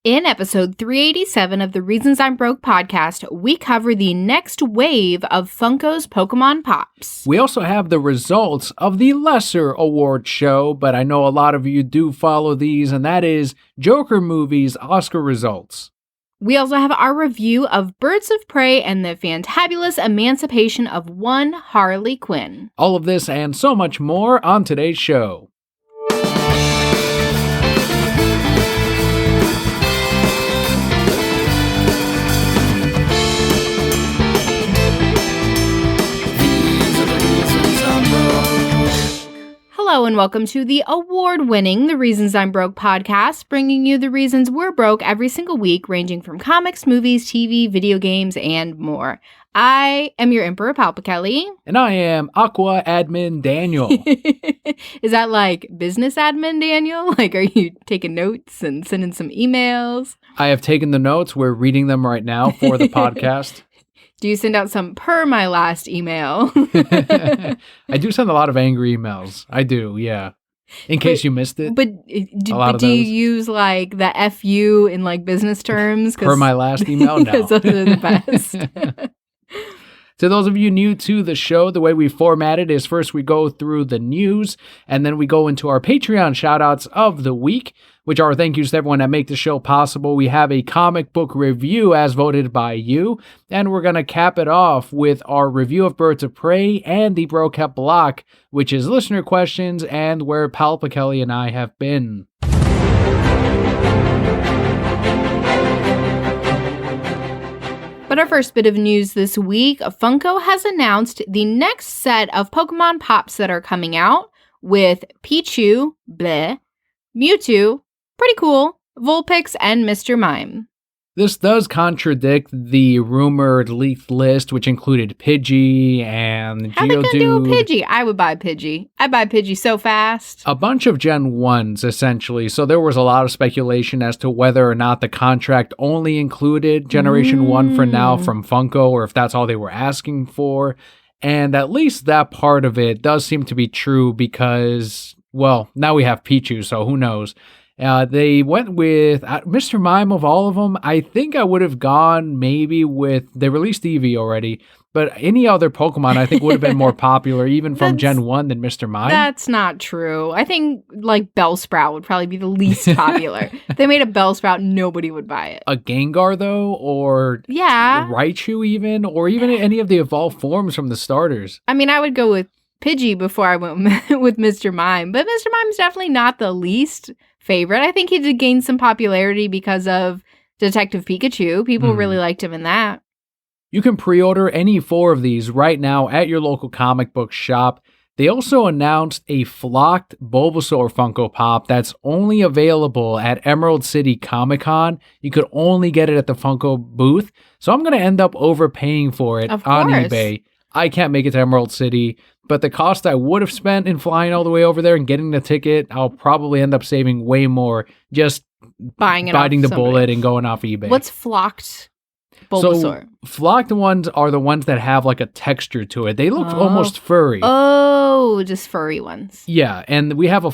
In episode 387 of the Reasons I'm Broke podcast, we cover the next wave of Funko's Pokemon Pops. We also have the results of the lesser award show, but I know a lot of you do follow these, and that is Joker movie's Oscar results. We also have our review of Birds of Prey and the Fantabulous Emancipation of one Harley Quinn. All of this and so much more on today's show. Hello and welcome to the award-winning The Reasons I'm Broke podcast, bringing you the reasons we're broke every single week, ranging from comics, movies, TV, video games, and more. I am your Emperor Kelli. And I am Aqua Admin Daniel. Is that like business admin Daniel? Like, are you taking notes and sending some emails? I have taken the notes. We're reading them right now for the podcast. Do you send out some per my last email? I do send a lot of angry emails. I do, yeah. In case you missed it. But do you use like the FU in like business terms? Per my last email? No. Because those are the best. To those of you new to the show, the way we format it is first we go through the news, and then we go into our Patreon shoutouts of the week, which are thank yous to everyone that make the show possible. We have a comic book review as voted by you, and we're going to cap it off with our review of Birds of Prey and the Bro Kept Block, which is listener questions and where Kelli and I have been. But our first bit of news this week, Funko has announced the next set of Pokemon Pops that are coming out with Pichu, bleh, Mewtwo, pretty cool, Vulpix, and Mr. Mime. This does contradict the rumored leaked list, which included Pidgey and Geodude. How they gonna do a Pidgey? I would buy Pidgey. I'd buy Pidgey so fast. A bunch of Gen 1s, essentially. So there was a lot of speculation as to whether or not the contract only included Generation 1 for now from Funko, or if that's all they were asking for. And at least that part of it does seem to be true because, well, now we have Pichu, so who knows. They went with Mr. Mime of all of them. I think I would have gone maybe with, they released Eevee already, but any other Pokemon I think would have been more popular even from Gen 1 than Mr. Mime. That's not true. I think like Bellsprout would probably be the least popular. If they made a Bellsprout, nobody would buy it. A Gengar though, or Raichu even, or even any of the evolved forms from the starters. I mean, I would go with Pidgey before I went with Mr. Mime, but Mr. Mime's definitely not the least favorite. I think he did gain some popularity because of Detective Pikachu. People really liked him in that. You can pre-order any 4 of these right now at your local comic book shop. They also announced a flocked Bulbasaur Funko Pop that's only available at Emerald City Comic Con. You could only get it at the Funko booth. So I'm going to end up overpaying for it on eBay. I can't make it to Emerald City, but the cost I would have spent in flying all the way over there and getting the ticket, I'll probably end up saving way more just biting the bullet and going off eBay. What's flocked Bulbasaur? So flocked ones are the ones that have like a texture to it. They look almost furry. Oh, just furry ones. Yeah, and we have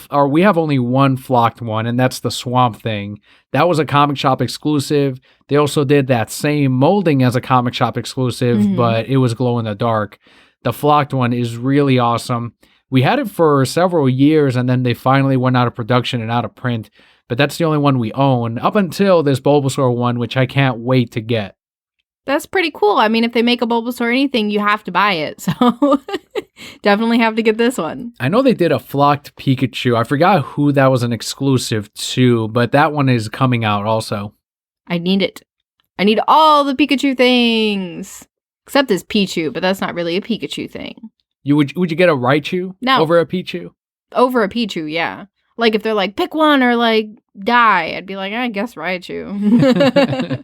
only one flocked one, and that's the Swamp Thing. That was a comic shop exclusive. They also did that same molding as a comic shop exclusive, but it was glow in the dark. The flocked one is really awesome. We had it for several years, and then they finally went out of production and out of print. But that's the only one we own up until this Bulbasaur one, which I can't wait to get. That's pretty cool. I mean, if they make a Bulbasaur anything, you have to buy it. So definitely have to get this one. I know they did a flocked Pikachu. I forgot who that was an exclusive to, but that one is coming out also. I need it. I need all the Pikachu things. Except this Pichu, but that's not really a Pikachu thing. Would you get a Raichu over a Pichu? Over a Pichu, yeah. Like if they're like, pick one or like die, I'd be like, I guess Raichu.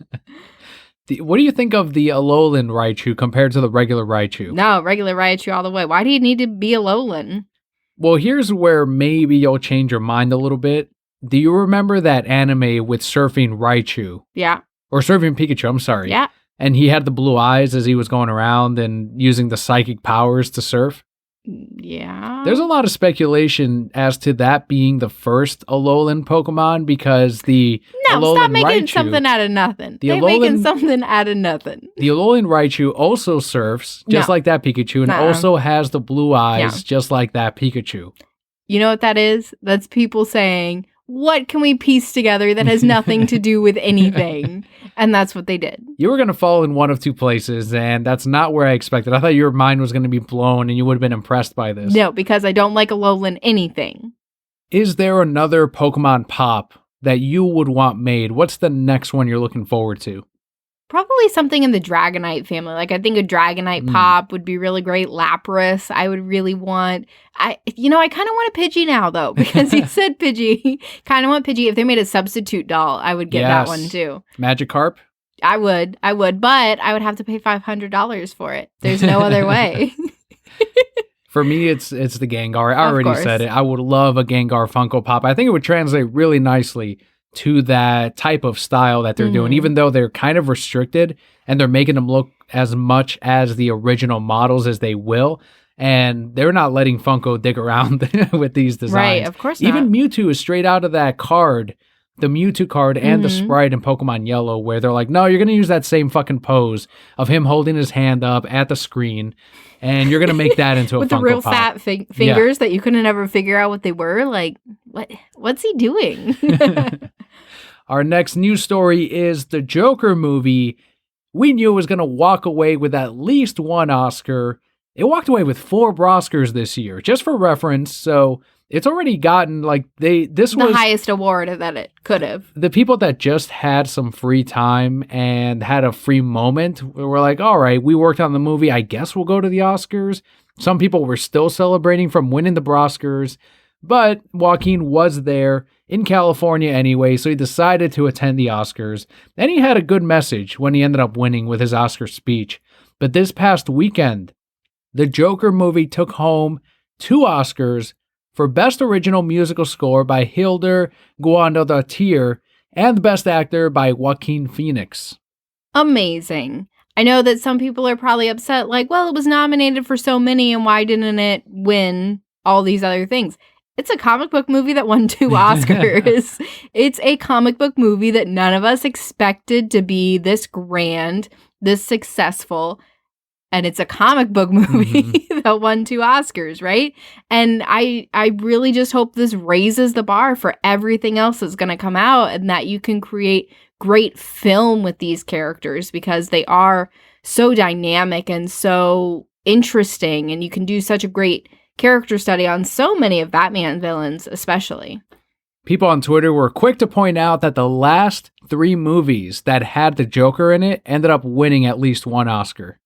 What do you think of the Alolan Raichu compared to the regular Raichu? No, regular Raichu all the way. Why do you need to be Alolan? Well, here's where maybe you'll change your mind a little bit. Do you remember that anime with surfing Raichu? Yeah. Or surfing Pikachu, I'm sorry. Yeah. And he had the blue eyes as he was going around and using the psychic powers to surf? Yeah. There's a lot of speculation as to that being the first Alolan Pokemon because the No, Alolan stop making Raichu, something out of nothing. The They're making Alolan- something out of nothing. the Alolan Raichu also surfs just No. like that Pikachu and Nuh-uh. also has the blue eyes Yeah. just like that Pikachu. You know what that is? That's people saying, what can we piece together that has nothing to do with anything? And that's what they did. You were going to fall in one of two places, and that's not where I expected. I thought your mind was going to be blown and you would have been impressed by this. No, because I don't like Alolan anything. Is there another Pokemon pop that you would want made? What's the next one you're looking forward to? Probably something in the Dragonite family. Like, I think a Dragonite pop would be really great. Lapras, I would really want. I kind of want a Pidgey now, though, because you said Pidgey. Kind of want Pidgey. If they made a substitute doll, I would get that one, too. Magikarp? I would, but I would have to pay $500 for it. There's no other way. For me, it's the Gengar. I already said it. I would love a Gengar Funko Pop. I think it would translate really nicely to that type of style that they're doing, even though they're kind of restricted and they're making them look as much as the original models as they will. And they're not letting Funko dig around with these designs. Right, of course not. Even Mewtwo is straight out of that card, the Mewtwo card and the sprite in Pokemon Yellow, where they're like, no, you're going to use that same fucking pose of him holding his hand up at the screen, and you're going to make that into a with Funko the real Pop. fat fingers that you couldn't ever figure out what they were. Like, what's he doing? Our next news story is the Joker movie. We knew it was going to walk away with at least one Oscar. It walked away with 4 Oscars this year, just for reference. So it's already gotten this was the highest award that it could have. The people that just had some free time and had a free moment were like, all right, we worked on the movie. I guess we'll go to the Oscars. Some people were still celebrating from winning the Oscars, but Joaquin was there in California anyway, so he decided to attend the Oscars. And he had a good message when he ended up winning with his Oscar speech. But this past weekend, the Joker movie took home 2 Oscars for Best Original Musical Score by Hildur Guðnadóttir and Best Actor by Joaquin Phoenix. Amazing. I know that some people are probably upset, like, well, it was nominated for so many, and why didn't it win all these other things? It's a comic book movie that won 2 Oscars. It's a comic book movie that none of us expected to be this grand, this successful. And it's a comic book movie that won 2 Oscars, right? And I really just hope this raises the bar for everything else that's going to come out, and that you can create great film with these characters because they are so dynamic and so interesting, and you can do such a great character study on so many of Batman villains, especially. People on Twitter were quick to point out that the last 3 movies that had the Joker in it ended up winning at least 1 Oscar.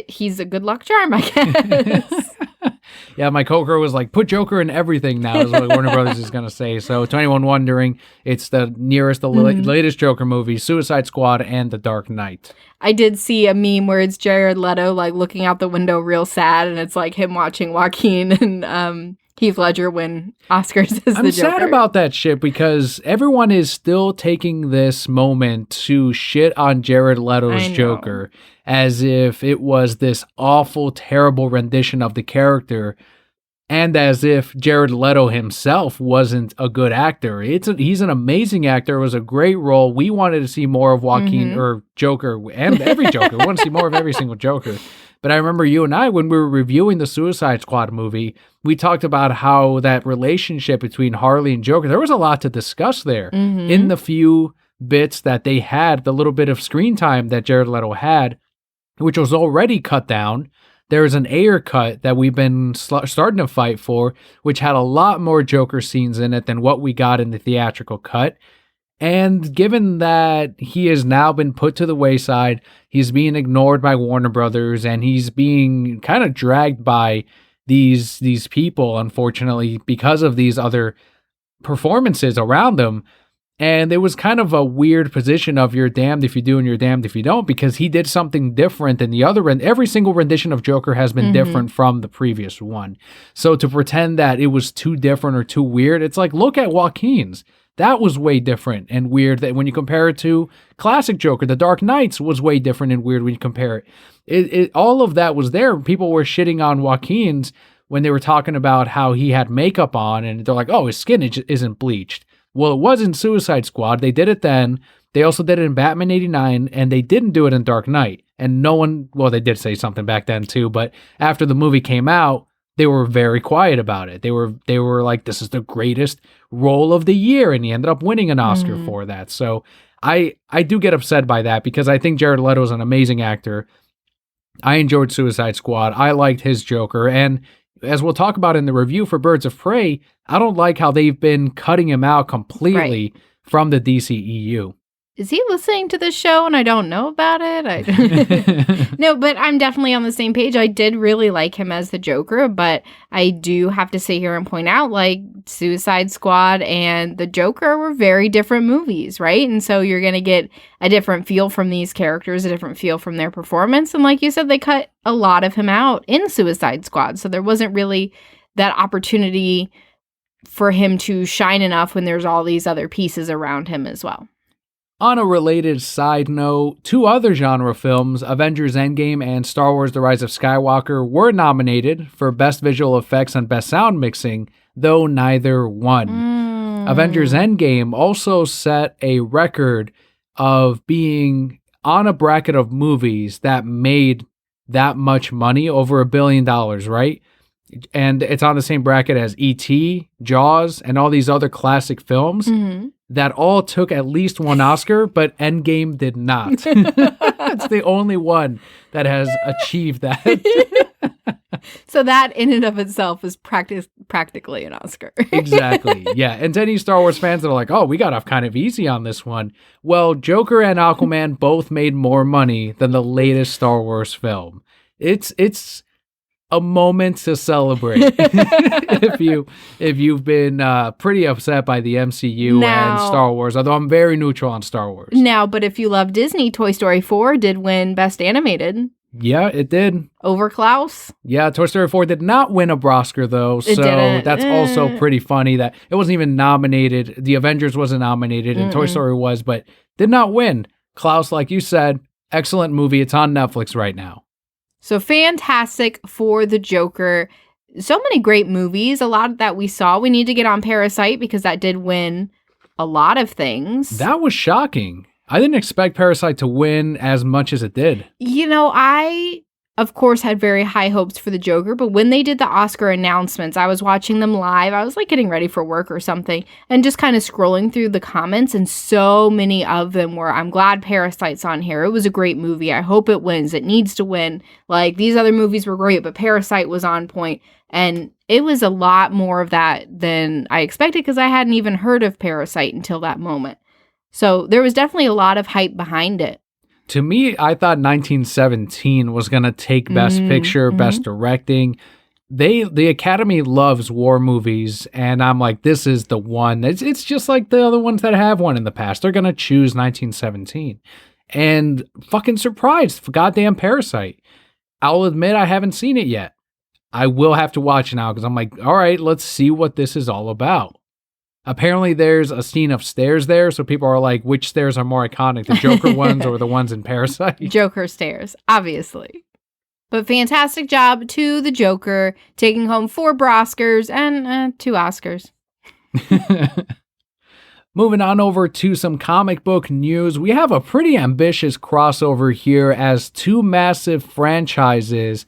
He's a good luck charm, I guess. Yeah, my coworker was like, put Joker in everything now, is what Warner Brothers is going to say. So to anyone wondering, it's the nearest, the latest Joker movie, Suicide Squad and The Dark Knight. I did see a meme where it's Jared Leto, like, looking out the window real sad, and it's like him watching Joaquin and Heath Ledger win Oscars as the Joker. I'm sad about that shit because everyone is still taking this moment to shit on Jared Leto's Joker as if it was this awful, terrible rendition of the character, and as if Jared Leto himself wasn't a good actor. He's an amazing actor. It was a great role. We wanted to see more of Joaquin or Joker and every Joker. We want to see more of every single Joker. But I remember you and I, when we were reviewing the Suicide Squad movie, we talked about how that relationship between Harley and Joker, there was a lot to discuss there. In the few bits that they had, the little bit of screen time that Jared Leto had, which was already cut down. There's an Ayer cut that we've been starting to fight for, which had a lot more Joker scenes in it than what we got in the theatrical cut. And given that he has now been put to the wayside, he's being ignored by Warner Brothers, and he's being kind of dragged by these people, unfortunately, because of these other performances around him. And it was kind of a weird position of you're damned if you do and you're damned if you don't, because he did something different than the other. And every single rendition of Joker has been different from the previous one. So to pretend that it was too different or too weird, it's like, look at Joaquin's. That was way different and weird. That when you compare it to classic Joker, The Dark Knights was way different and weird when you compare it. All of that was there. People were shitting on Joaquin's when they were talking about how he had makeup on and they're like, oh, his skin isn't bleached. Well, it was in Suicide Squad. They did it then. They also did it in Batman 89, and they didn't do it in Dark Knight. And no one, well, they did say something back then too, but after the movie came out, they were very quiet about it. They were like, this is the greatest role of the year, and he ended up winning an Oscar for that. So I do get upset by that because I think Jared Leto is an amazing actor. I enjoyed Suicide Squad. I liked his Joker, and as we'll talk about in the review for Birds of Prey, I don't like how they've been cutting him out completely from the DCEU. Is he listening to this show and I don't know about it? No, but I'm definitely on the same page. I did really like him as the Joker, but I do have to sit here and point out, like, Suicide Squad and the Joker were very different movies, right? And so you're going to get a different feel from these characters, a different feel from their performance. And like you said, they cut a lot of him out in Suicide Squad. So there wasn't really that opportunity for him to shine enough when there's all these other pieces around him as well. On a related side note, two other genre films, Avengers Endgame and Star Wars The Rise of Skywalker, were nominated for Best Visual Effects and Best Sound Mixing, though neither won. Avengers Endgame also set a record of being on a bracket of movies that made that much money, over $1 billion, right? And it's on the same bracket as E.T., Jaws, and all these other classic films. That all took at least one Oscar, but Endgame did not. It's the only one that has achieved that. So that in and of itself is practically an Oscar. Exactly, yeah. And to any Star Wars fans that are like, oh, we got off kind of easy on this one. Well, Joker and Aquaman both made more money than the latest Star Wars film. It's a moment to celebrate if you've been pretty upset by the MCU and Star Wars, although I'm very neutral on Star Wars. Now, but if you love Disney, Toy Story 4 did win Best Animated. Yeah, it did. Over Klaus. Yeah, Toy Story 4 did not win a Oscar, though, so that's also pretty funny that it wasn't even nominated. The Avengers wasn't nominated, and Toy Story was, but did not win. Klaus, like you said, excellent movie. It's on Netflix right now. So fantastic for the Joker. So many great movies. A lot that we saw. We need to get on Parasite because that did win a lot of things. That was shocking. I didn't expect Parasite to win as much as it did. You know, I, of course, had very high hopes for the Joker, but when they did the Oscar announcements, I was watching them live. I was like getting ready for work or something and just kind of scrolling through the comments, and so many of them were, I'm glad Parasite's on here. It was a great movie. I hope it wins. It needs to win. Like, these other movies were great, but Parasite was on point. And it was a lot more of that than I expected because I hadn't even heard of Parasite until that moment. So there was definitely a lot of hype behind it. To me, I thought 1917 was going to take Best Picture, Best Directing. The Academy loves war movies, and I'm like, this is the one. It's just like the other ones that have won in the past. They're going to choose 1917. And fucking surprised for goddamn Parasite. I'll admit I haven't seen it yet. I will have to watch it now because I'm like, all right, let's see what this is all about. Apparently, there's a scene of stairs there, so people are like, which stairs are more iconic, the Joker ones or the ones in Parasite? Joker stairs, obviously. But fantastic job to the Joker, taking home 4 Oscars and 2 Oscars. Moving on over to some comic book news, we have a pretty ambitious crossover here as 2 massive franchises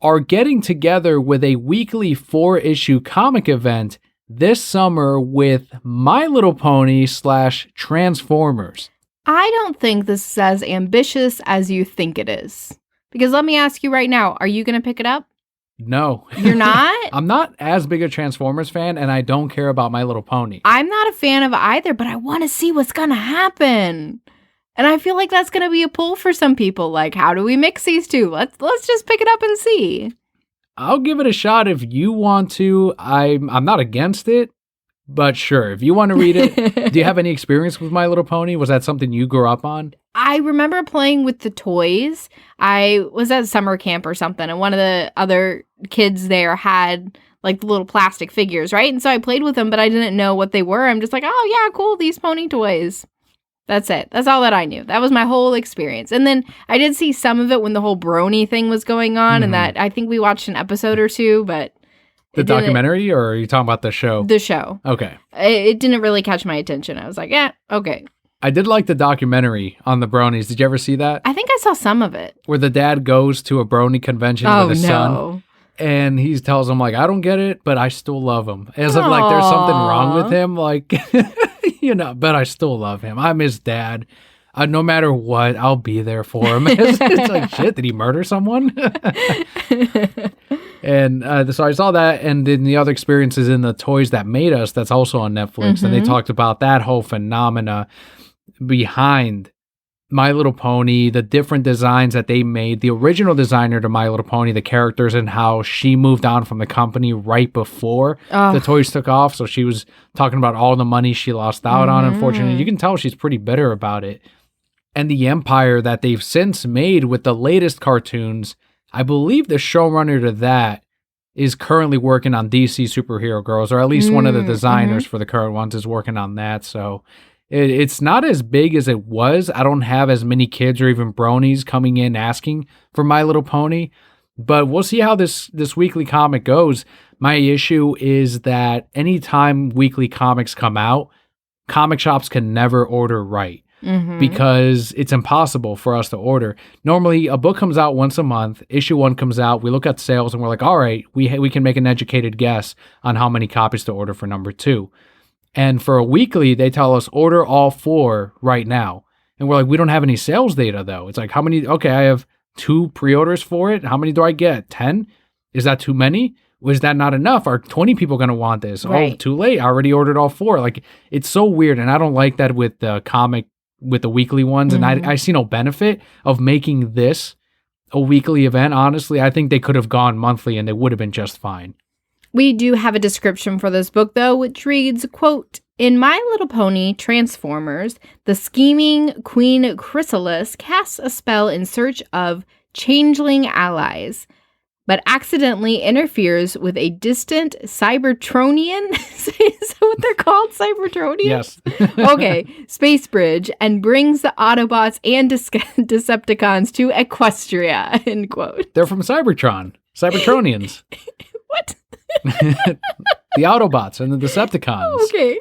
are getting together with a weekly 4-issue comic event this summer with My Little Pony / Transformers. I don't think this is as ambitious as you think it is. Because let me ask you right now, are you going to pick it up? No. You're not? I'm not as big a Transformers fan, and I don't care about My Little Pony. I'm not a fan of either, but I want to see what's going to happen. And I feel like that's going to be a pull for some people. Like, how do we mix these two? Let's just pick it up and see. I'll give it a shot if you want to. I'm not against it, but sure, if you want to read it. Do you have any experience with My Little Pony? Was that something you grew up on? I remember playing with the toys. I was at summer camp or something, and one of the other kids there had like the little plastic figures, right? And so I played with them, but I didn't know what they were. I'm just like, oh yeah, cool, these pony toys. That's it. That's all that I knew. That was my whole experience. And then I did see some of it when the whole brony thing was going on, and that I think we watched an episode or two, but The documentary, or are you talking about the show? The show. Okay. It didn't really catch my attention. I was like, okay. I did like the documentary on the bronies. Did you ever see that? I think I saw some of it. Where the dad goes to a brony convention with his son. And he tells him, like, I don't get it, but I still love him. As if, like, there's something wrong with him. Like, but I still love him. I'm his dad. No matter what, I'll be there for him. It's like, shit, did he murder someone? And so I saw that, and then the other experiences in the Toys That Made Us, that's also on Netflix. And they talked about that whole phenomena behind My Little Pony, the different designs that they made, the original designer to My Little Pony, the characters, and how she moved on from the company right before the toys took off. So she was talking about all the money she lost out on, unfortunately. You can tell she's pretty bitter about it. And the empire that they've since made with the latest cartoons, I believe the showrunner to that is currently working on DC Superhero Girls, or at least one of the designers for the current ones is working on that. So it's not as big as it was. I don't have as many kids or even bronies coming in asking for My Little Pony, but we'll see how this weekly comic goes. My issue is that anytime weekly comics come out, comic shops can never order right. Because it's impossible for us to order. Normally, a book comes out once a month, issue 1 comes out, we look at sales, and we're like, all right, we can make an educated guess on how many copies to order for number 2. And for a weekly, they tell us, order all 4 right now. And we're like, we don't have any sales data, though. It's like, how many? Okay, I have 2 pre-orders for it. How many do I get? 10? Is that too many? Was that not enough? Are 20 people going to want this? Right. Oh, too late. I already ordered all 4. Like, it's so weird. And I don't like that with the comic, with the weekly ones. And I see no benefit of making this a weekly event. Honestly, I think they could have gone monthly and they would have been just fine. We do have a description for this book, though, which reads, quote, "In My Little Pony Transformers, the scheming Queen Chrysalis casts a spell in search of changeling allies, but accidentally interferes with a distant Cybertronian," is that what they're called? Cybertronians? Yes. Okay, space bridge, and brings the Autobots and Decepticons to Equestria, end quote. They're from Cybertron. Cybertronians. What? The Autobots and the Decepticons. Okay.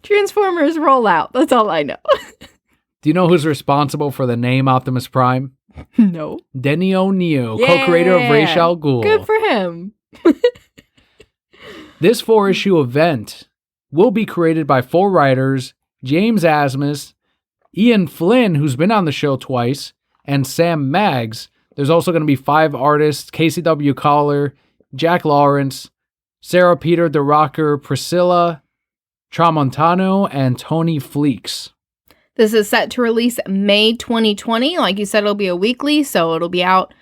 Transformers roll out. That's all I know. Do you know who's responsible for the name Optimus Prime? No. Denny O'Neil, co-creator of Ra's al Ghul. Good for him. This 4-issue event will be created by 4 writers, James Asmus, Ian Flynn, who's been on the show twice, and Sam Maggs. There's also going to be 5 artists, Casey W. Collar, Jack Lawrence, Sarah Peter DeRocker, Priscilla Tramontano, and Tony Fleeks. This is set to release May 2020. Like you said, it'll be a weekly, so it'll be out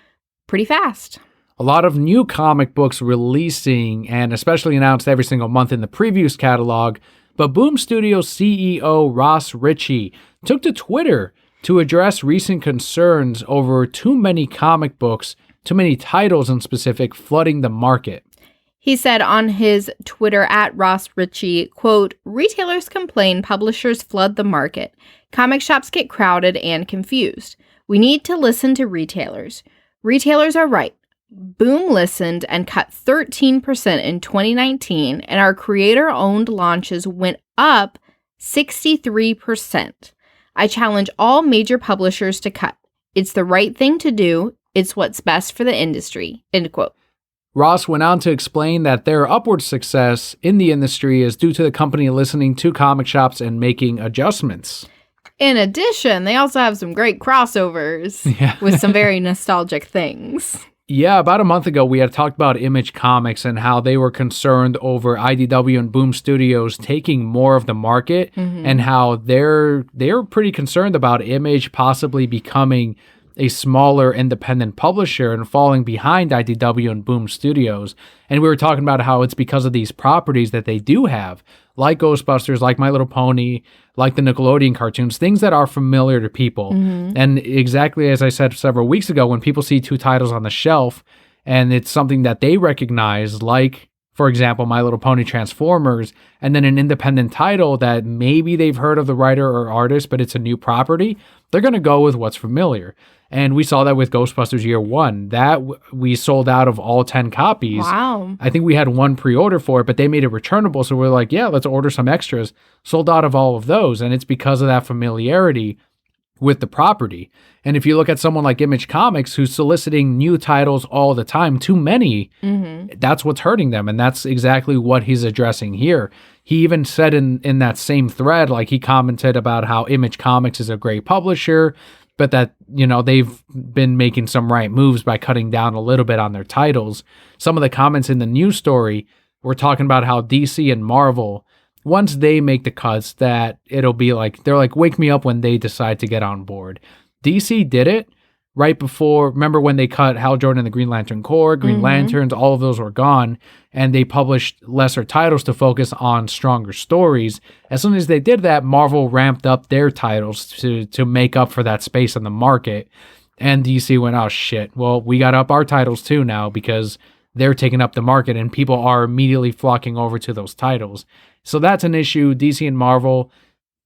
pretty fast. A lot of new comic books releasing, and especially announced every single month in the previous catalog. But Boom Studios CEO Ross Ritchie took to Twitter to address recent concerns over too many comic books, too many titles in specific, flooding the market. He said on his Twitter at Ross Ritchie, quote, "Retailers complain publishers flood the market. Comic shops get crowded and confused. We need to listen to retailers. Retailers are right. Boom listened and cut 13% in 2019, and our creator-owned launches went up 63%. I challenge all major publishers to cut. It's the right thing to do. It's what's best for the industry," end quote. Ross went on to explain that their upward success in the industry is due to the company listening to comic shops and making adjustments. In addition, they also have some great crossovers with some very nostalgic things. Yeah, about a month ago, we had talked about Image Comics and how they were concerned over IDW and Boom Studios taking more of the market, and how they're pretty concerned about Image possibly becoming a smaller independent publisher and falling behind IDW and Boom Studios. And we were talking about how it's because of these properties that they do have, like Ghostbusters, like My Little Pony, like the Nickelodeon cartoons, things that are familiar to people. And exactly as I said several weeks ago, when people see 2 titles on the shelf and it's something that they recognize, like, for example, My Little Pony Transformers, and then an independent title that maybe they've heard of the writer or artist, but it's a new property, they're going to go with what's familiar. And we saw that with Ghostbusters Year One. We sold out of all 10 copies. Wow. I think we had one pre-order for it, but they made it returnable. So we're like, yeah, let's order some extras. Sold out of all of those. And it's because of that familiarity with the property. And if you look at someone like Image Comics, who's soliciting new titles all the time, too many, that's what's hurting them. And that's exactly what he's addressing here. He even said in that same thread, like he commented about how Image Comics is a great publisher, but that, they've been making some right moves by cutting down a little bit on their titles. Some of the comments in the news story were talking about how DC and Marvel, once they make the cuts, that it'll be like, they're like, wake me up when they decide to get on board. DC did it right before, remember when they cut Hal Jordan and the Green Lantern Corps, Green Lanterns, all of those were gone, and they published lesser titles to focus on stronger stories. As soon as they did that, Marvel ramped up their titles to make up for that space in the market, and DC went, oh shit, well, we got up our titles too now because they're taking up the market and people are immediately flocking over to those titles. So that's an issue. DC and Marvel,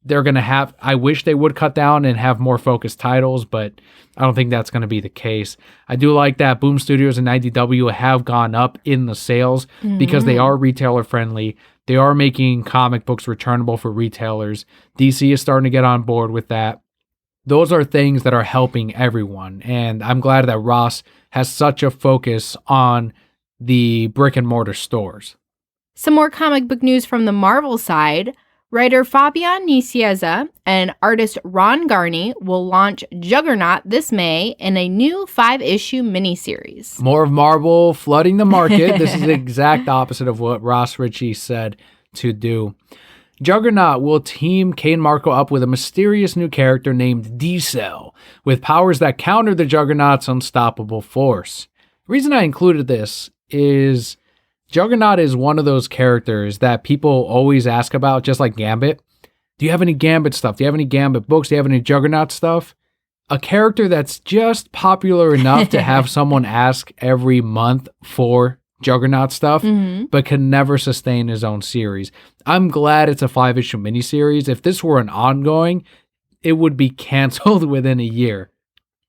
they're going to have, I wish they would cut down and have more focused titles, but I don't think that's going to be the case. I do like that Boom Studios and IDW have gone up in the sales because they are retailer friendly. They are making comic books returnable for retailers. DC is starting to get on board with that. Those are things that are helping everyone. And I'm glad that Ross has such a focus on the brick and mortar stores. Some more comic book news from the Marvel side. Writer Fabian Nicieza and artist Ron Garney will launch Juggernaut this May in a new 5-issue miniseries. More of Marvel flooding the market. This is the exact opposite of what Ross Ritchie said to do. Juggernaut will team Kane Marco up with a mysterious new character named D-Cell, with powers that counter the Juggernaut's unstoppable force. The reason I included this is Juggernaut is one of those characters that people always ask about, just like Gambit. Do you have any Gambit stuff? Do you have any Gambit books? Do you have any Juggernaut stuff? A character that's just popular enough to have someone ask every month for Juggernaut stuff, but can never sustain his own series. I'm glad it's a 5-issue miniseries. If this were an ongoing, it would be canceled within a year.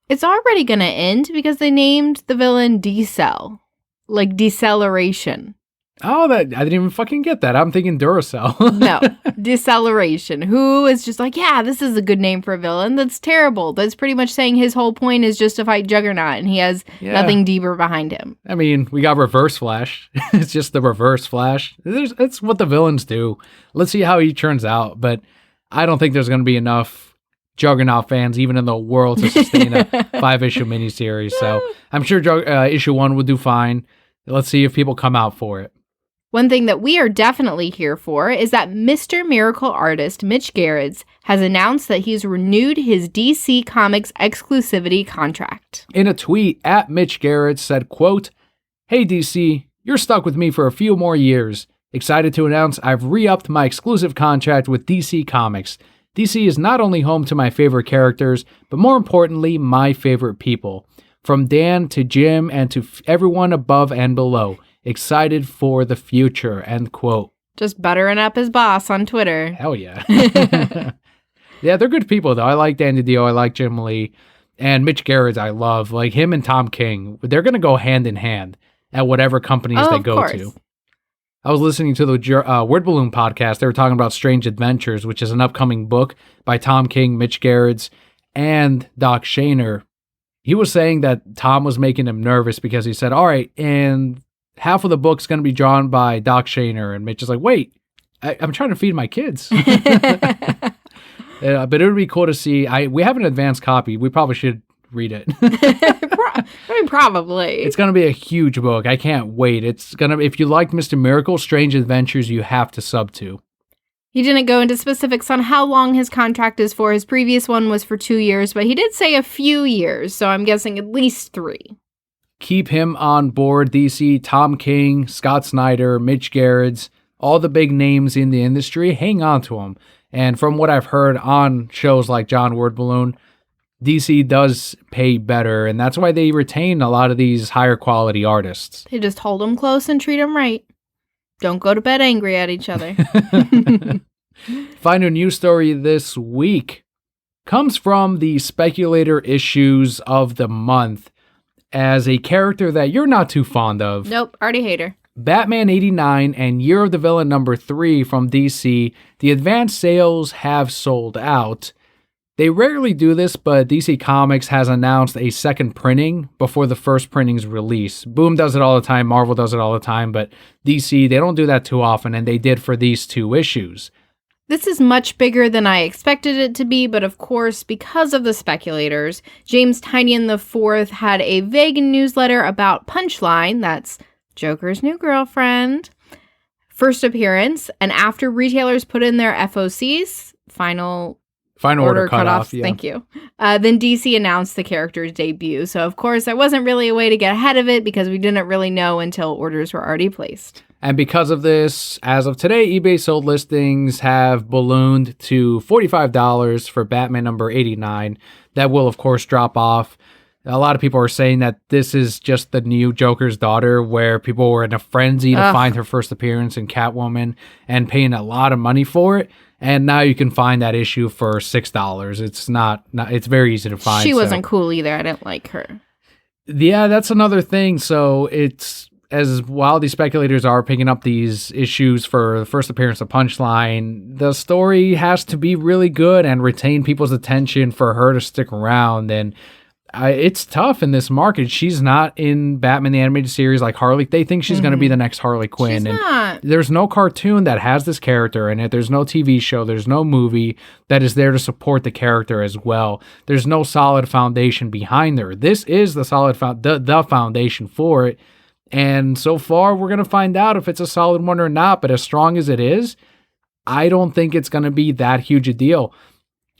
It's already going to end because they named the villain D-Cell. Like deceleration. Oh, I didn't even fucking get that. I'm thinking Duracell. No, deceleration. Who is just like, yeah, this is a good name for a villain. That's terrible. That's pretty much saying his whole point is just to fight Juggernaut and he has nothing deeper behind him. I mean, we got Reverse Flash. It's just the Reverse Flash. It's what the villains do. Let's see how he turns out. But I don't think there's going to be enough Juggernaut fans even in the world to sustain a 5-issue miniseries. So I'm sure issue 1 would do fine. Let's see if people come out for it. One thing that we are definitely here for is that Mr. Miracle artist Mitch Gerads has announced that he's renewed his DC Comics exclusivity contract. In a tweet, @Mitch Gerads said, quote, "Hey DC, you're stuck with me for a few more years. Excited to announce I've re-upped my exclusive contract with DC Comics. DC is not only home to my favorite characters, but more importantly, my favorite people. From Dan to Jim and to everyone above and below. Excited for the future," end quote. Just buttering up his boss on Twitter. Hell yeah. Yeah, they're good people, though. I like Dan DiDio. I like Jim Lee. And Mitch Gerads, I love. Like him and Tom King, they're going to go hand in hand at whatever companies they go to. I was listening to the Word Balloon podcast. They were talking about Strange Adventures, which is an upcoming book by Tom King, Mitch Gerads, and Doc Shaner. He was saying that Tom was making him nervous because he said, all right, and half of the book's going to be drawn by Doc Shaner. And Mitch is like, wait, I'm trying to feed my kids. But it would be cool to see. We have an advanced copy. We probably should read it. Probably. It's going to be a huge book. I can't wait. If you liked Mr. Miracle, Strange Adventures, you have to sub to. He didn't go into specifics on how long his contract is for. His previous one was for 2 years, but he did say a few years, so I'm guessing at least 3. Keep him on board, DC. Tom King, Scott Snyder, Mitch Gerads, all the big names in the industry. Hang on to them. And from what I've heard on shows like John Word Balloon, DC does pay better, and that's why they retain a lot of these higher quality artists. They just hold them close and treat them right. Don't go to bed angry at each other. Find a news story this week. comes from the speculator issues of the month as a character that you're not too fond of. Nope, already hate her. Batman 89 and Year of the Villain number 3 from DC, the advanced sales have sold out. They rarely do this, but DC Comics has announced a second printing before the first printing's release. Boom does it all the time, Marvel does it all the time, but DC, they don't do that too often, and they did for these 2 issues. This is much bigger than I expected it to be, but of course, because of the speculators, James Tynion IV had a vague newsletter about Punchline, that's Joker's new girlfriend, first appearance, and after retailers put in their FOCs, final order cutoffs, yeah. Thank you. Then DC announced the character's debut. So, of course, there wasn't really a way to get ahead of it because we didn't really know until orders were already placed. And because of this, as of today, eBay sold listings have ballooned to $45 for Batman number 89. That will, of course, drop off. A lot of people are saying that this is just the new Joker's daughter, where people were in a frenzy to find her first appearance in Catwoman and paying a lot of money for it. And now you can find that issue for $6. It's not it's very easy to find. She wasn't cool either. I didn't like her. Yeah, that's another thing. So it's, as while these speculators are picking up these issues for the first appearance of Punchline, the story has to be really good and retain people's attention for her to stick around. And it's tough in this market. She's not in Batman the Animated Series like Harley. They think she's going to be the next Harley Quinn. She's not. There's no cartoon that has this character in it. There's no TV show. There's no movie that is there to support the character as well. There's no solid foundation behind her. This is the solid the foundation for it. And so far, we're going to find out if it's a solid one or not. But as strong as it is, I don't think it's going to be that huge a deal.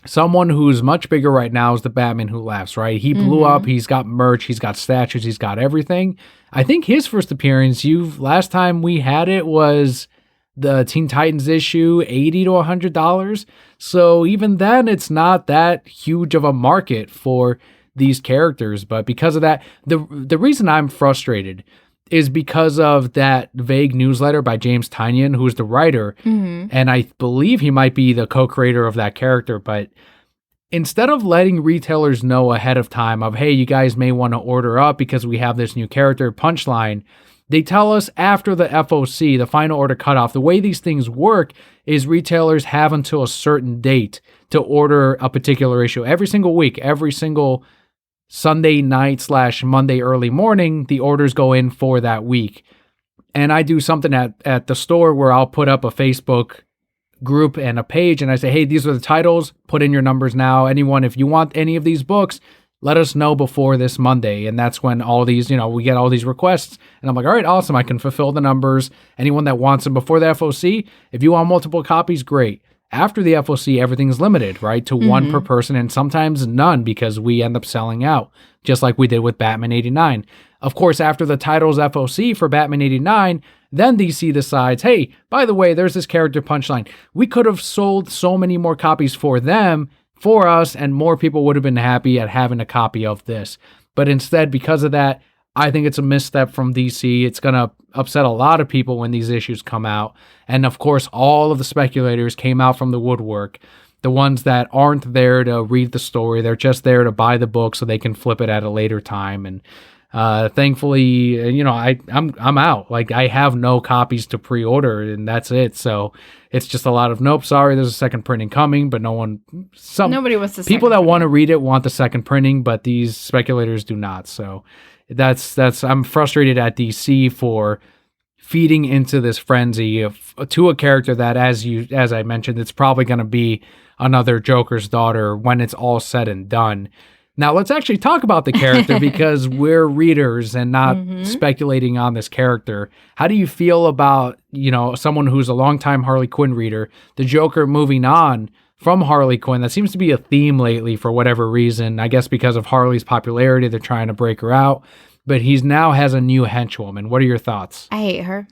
Someone who's much bigger right now is the Batman Who Laughs, right? He blew up. He's got merch. He's got statues. He's got everything. I think his first appearance, last time we had it was the Teen Titans issue, $80 to $100. So even then, it's not that huge of a market for these characters. But because of that, the reason I'm frustrated is because of that vague newsletter by James Tynion, who's the writer, and I believe he might be the co-creator of that character, but instead of letting retailers know ahead of time of, hey, you guys may want to order up because we have this new character, Punchline, they tell us after the FOC, the final order cutoff. The way these things work is retailers have until a certain date to order a particular issue. Every single week, every single Sunday night / Monday early morning, the orders go in for that week. And I do something at the store where I'll put up a Facebook group and a page and I say, hey, these are the titles, put in your numbers now. Anyone, if you want any of these books, let us know before this Monday. And that's when all these, we get all these requests. And I'm like, all right, awesome. I can fulfill the numbers. Anyone that wants them before the FOC, if you want multiple copies, great. After the FOC, everything's limited, right, to one per person and sometimes none because we end up selling out, just like we did with Batman 89. Of course, after the title's FOC for Batman 89, then DC decides, hey, by the way, there's this character Punchline. We could have sold so many more copies for them, for us, and more people would have been happy at having a copy of this. But instead, because of that, I think it's a misstep from DC. It's going to upset a lot of people when these issues come out. And of course, all of the speculators came out from the woodwork. The ones that aren't there to read the story, they're just there to buy the book so they can flip it at a later time. And thankfully, I'm out. Like, I have no copies to pre-order, and that's it. So it's just a lot of, nope, sorry, there's a second printing coming, but nobody wants the people that want to read it want the second printing, but these speculators do not. So that's I'm frustrated at DC for feeding into this frenzy to a character that, as I mentioned, it's probably going to be another Joker's daughter when it's all said and done. Now let's actually talk about the character because we're readers and not speculating on this character. How do you feel about, someone who's a longtime Harley Quinn reader, the Joker moving on from Harley Quinn? That seems to be a theme lately for whatever reason. I guess because of Harley's popularity, they're trying to break her out. But he's now has a new henchwoman. What are your thoughts? I hate her.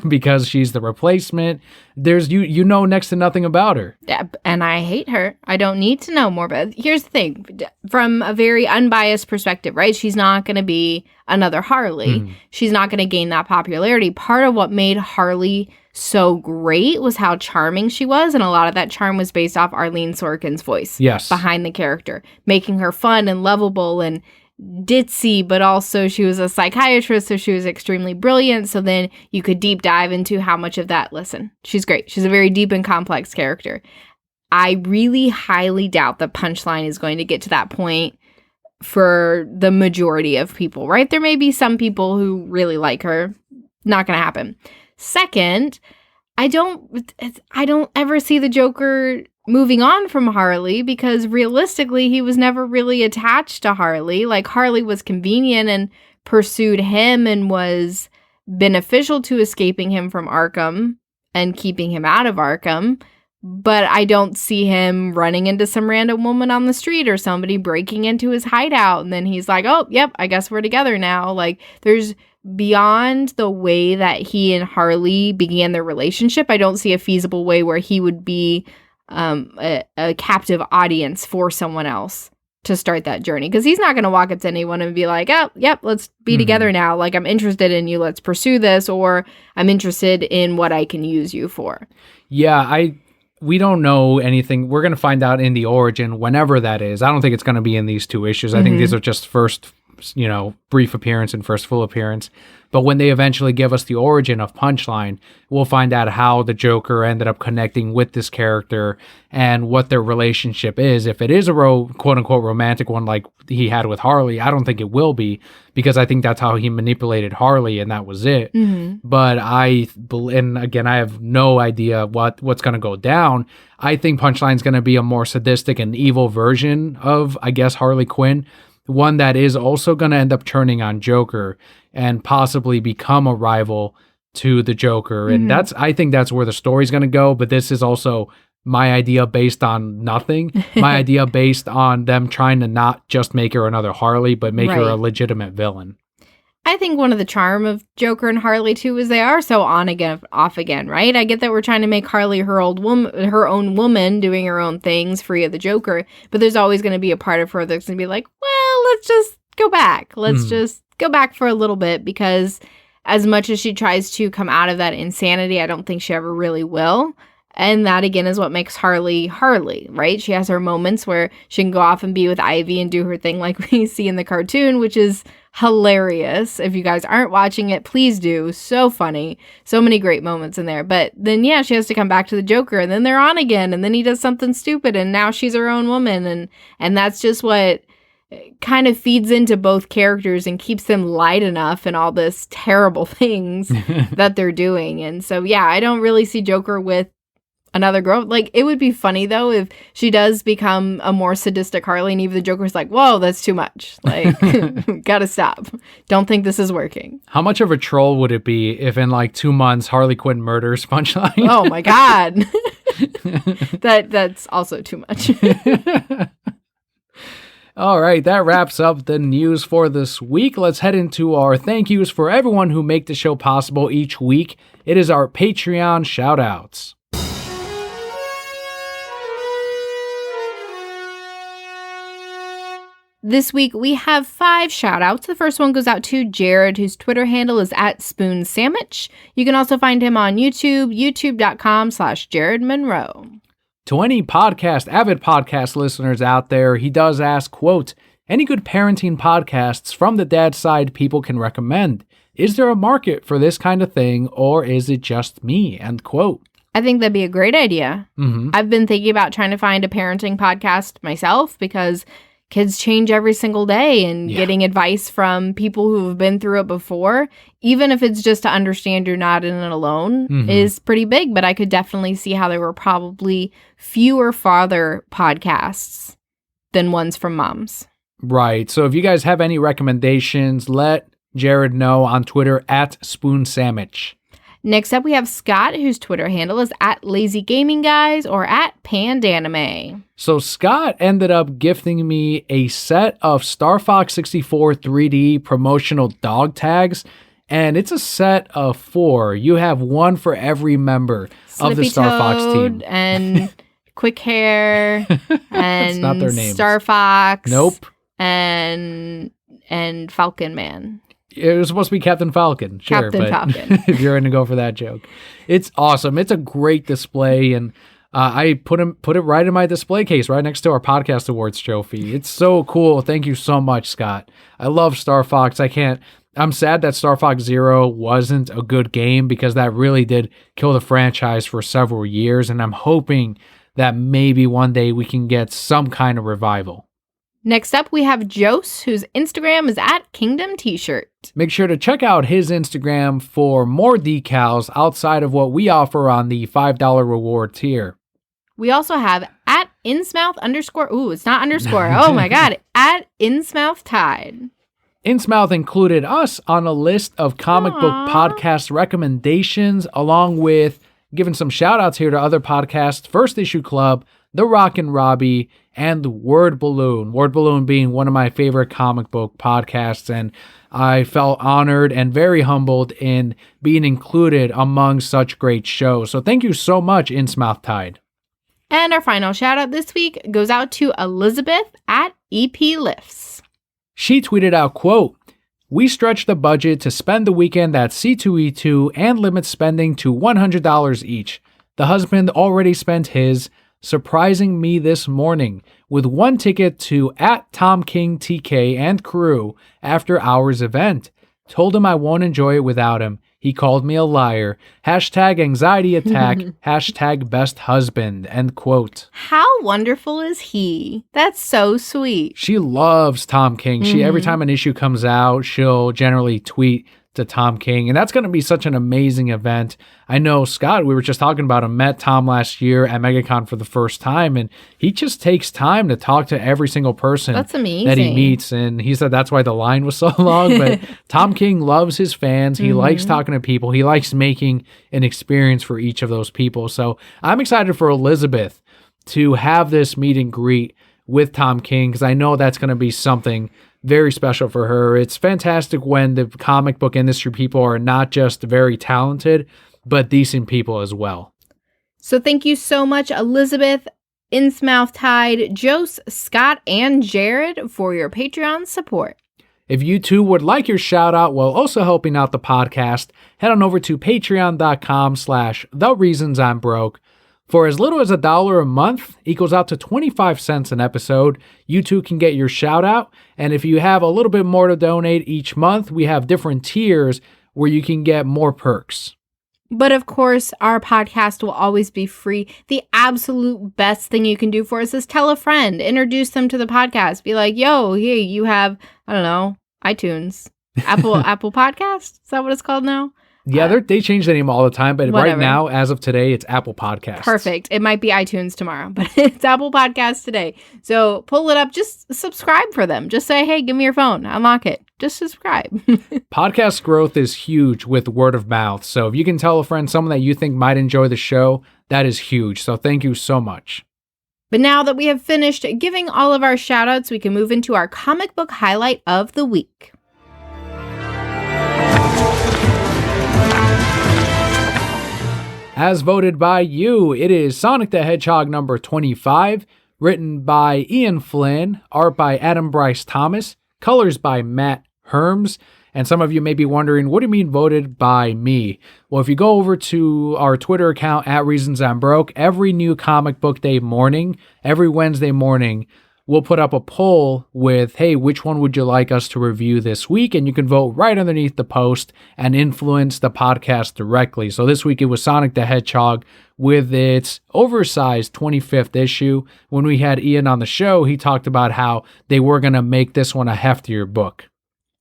Because she's the replacement. There's you know next to nothing about her. Yeah, and I hate her. I don't need to know more. But here's the thing. From a very unbiased perspective, right? She's not going to be another Harley. She's not going to gain that popularity. Part of what made Harley so great was how charming she was. And a lot of that charm was based off Arlene Sorkin's voice behind the character, making her fun and lovable and ditzy, but also she was a psychiatrist, so she was extremely brilliant. So then you could deep dive into how much of that. Listen, she's great. She's a very deep and complex character. I really highly doubt the punchline is going to get to that point for the majority of people, right? There may be some people who really like her. Not going to happen. Second, I don't ever see the Joker moving on from Harley, because realistically, he was never really attached to Harley. Like, Harley was convenient and pursued him and was beneficial to escaping him from Arkham and keeping him out of Arkham. But I don't see him running into some random woman on the street or somebody breaking into his hideout. And then he's like, oh, yep, I guess we're together now. Like, there's beyond the way that he and Harley began their relationship, I don't see a feasible way where he would be a captive audience for someone else to start that journey, because he's not going to walk up to anyone and be like, oh, yep, let's be together now. Like, I'm interested in you. Let's pursue this. Or I'm interested in what I can use you for. Yeah, we don't know anything. We're going to find out in the origin, whenever that is. I don't think it's going to be in these 2 issues. I think these are just first, brief appearance and first full appearance. But when they eventually give us the origin of Punchline, we'll find out how the Joker ended up connecting with this character and what their relationship is. If it is a quote-unquote romantic one like he had with Harley, I don't think it will be, because I think that's how he manipulated Harley and that was it. But and again, I have no idea what's going to go down. I think Punchline's going to be a more sadistic and evil version of, I guess, Harley Quinn. One that is also going to end up turning on Joker and possibly become a rival to the Joker. And I think that's where the story's going to go. But this is also my idea based on nothing. My idea based on them trying to not just make her another Harley, but make her a legitimate villain. I think one of the charm of Joker and Harley too is they are so on again, off again, right? I get that we're trying to make Harley her own woman doing her own things, free of the Joker, but there's always going to be a part of her that's going to be like, well, let's just go back. Let's just go back for a little bit, because as much as she tries to come out of that insanity, I don't think she ever really will. And that, again, is what makes Harley, right? She has her moments where she can go off and be with Ivy and do her thing like we see in the cartoon, which is hilarious. If you guys aren't watching it, please do. So funny. So many great moments in there. But then, yeah, she has to come back to the Joker, and then they're on again, and then he does something stupid, and now she's her own woman. And that's just what kind of feeds into both characters and keeps them light enough in all this terrible things that they're doing. And so, yeah, I don't really see Joker with another girl. Like, it would be funny though if she does become a more sadistic Harley and even the Joker's like, whoa, that's too much. Like, gotta stop. Don't think this is working. How much of a troll would it be if in like 2 months Harley Quinn murders Punchline? Oh my God. That's also too much. All right, that wraps up the news for this week. Let's head into our thank yous for everyone who make the show possible each week. It is our Patreon shout-outs. This week, we have 5 shout-outs. The first one goes out to Jared, whose Twitter handle is @SpoonSandwich. You can also find him on YouTube, youtube.com/Jared Monroe. To any avid podcast listeners out there, he does ask, quote, any good parenting podcasts from the dad side people can recommend? Is there a market for this kind of thing, or is it just me? End quote. I think that'd be a great idea. I've been thinking about trying to find a parenting podcast myself, because kids change every single day, and getting advice from people who have been through it before, even if it's just to understand you're not in it alone, is pretty big. But I could definitely see how there were probably fewer father podcasts than ones from moms. Right. So if you guys have any recommendations, let Jared know on Twitter @SpoonSandwich. Next up, we have Scott, whose Twitter handle is @LazyGamingGuys or @Pandanime. So Scott ended up gifting me a set of Star Fox 64 3D promotional dog tags, and it's a set of 4. You have one for every member of the Star Fox team. And Quick Hair, and not their names. Star Fox. Nope. And Falcon Man. It was supposed to be Captain Falcon. Sure, Captain Falcon. If you're going to go for that joke. It's awesome. It's a great display, and I put it right in my display case right next to our podcast awards trophy. It's so cool. Thank you so much, Scott. I love Star Fox. I'm sad that Star Fox Zero wasn't a good game because that really did kill the franchise for several years, and I'm hoping that maybe one day we can get some kind of revival. Next up, we have Jose, whose Instagram is at Kingdom T-shirt. Make sure to check out his Instagram for more decals outside of what we offer on the $5 reward tier. We also have at Insmouth_, ooh, it's not underscore. Oh my God, at Insmouth Tide. Insmouth included us on a list of comic book podcast recommendations, along with giving some shout outs here to other podcasts, First Issue Club, The Rock and Robbie, and Word Balloon. Word Balloon being one of my favorite comic book podcasts, and I felt honored and very humbled in being included among such great shows. So thank you so much, Insmouth Tide. And our final shout out this week goes out to Elizabeth at EP Lifts. She tweeted out, quote, "We stretched the budget to spend the weekend at C2E2 and limit spending to $100 each. The husband already spent his, surprising me this morning with one ticket to at Tom King TK and crew after hours event. Told him I won't enjoy it without him. He called me a liar. Hashtag anxiety attack. Hashtag best husband." End quote. How wonderful is he? That's so sweet. She loves Tom King. Every time an issue comes out, she'll generally tweet to Tom King, and that's going to be such an amazing event. I know Scott, we were just talking about him, met Tom last year at MegaCon for the first time, and he just takes time to talk to every single person that's amazing. that he meets, and he said that's why the line was so long. But Tom King loves his fans. He likes talking to people. He likes making an experience for each of those people. So I'm excited for Elizabeth to have this meet and greet with Tom King, because I know that's going to be something very special for her. It's fantastic when the comic book industry people are not just very talented, but decent people as well. So thank you so much, Elizabeth, Insmouth Tide, Jose, Scott, and Jared for your Patreon support. If you too would like your shout out while also helping out the podcast, head on over to patreon.com/thereasonsimbroke. For as little as $1 a month equals out to 25 cents an episode, you too can get your shout out. And if you have a little bit more to donate each month, we have different tiers where you can get more perks. But of course, our podcast will always be free. The absolute best thing you can do for us is tell a friend, introduce them to the podcast. Be like, yo, hey, you have, I don't know, iTunes, Apple Podcast? Is that what it's called now? Yeah, they change the name all the time, but whatever. Right now, as of today, it's Apple Podcasts. Perfect. It might be iTunes tomorrow, but it's Apple Podcasts today. So pull it up. Just subscribe for them. Just say, hey, give me your phone. Unlock it. Just subscribe. Podcast growth is huge with word of mouth. So if you can tell a friend, someone that you think might enjoy the show, that is huge. So thank you so much. But now that we have finished giving all of our shout outs, we can move into our comic book highlight of the week. As voted by you, it is Sonic the Hedgehog number 25, written by Ian Flynn, art by Adam Bryce Thomas, colors by Matt Herms. And some of you may be wondering, what do you mean voted by me? Well, if you go over to our Twitter account at Reasons I'm Broke, every new comic book day morning, every Wednesday morning, we'll put up a poll with, hey, which one would you like us to review this week? And you can vote right underneath the post and influence the podcast directly. So this week it was Sonic the Hedgehog with its oversized 25th issue. When we had Ian on the show, he talked about how they were going to make this one a heftier book.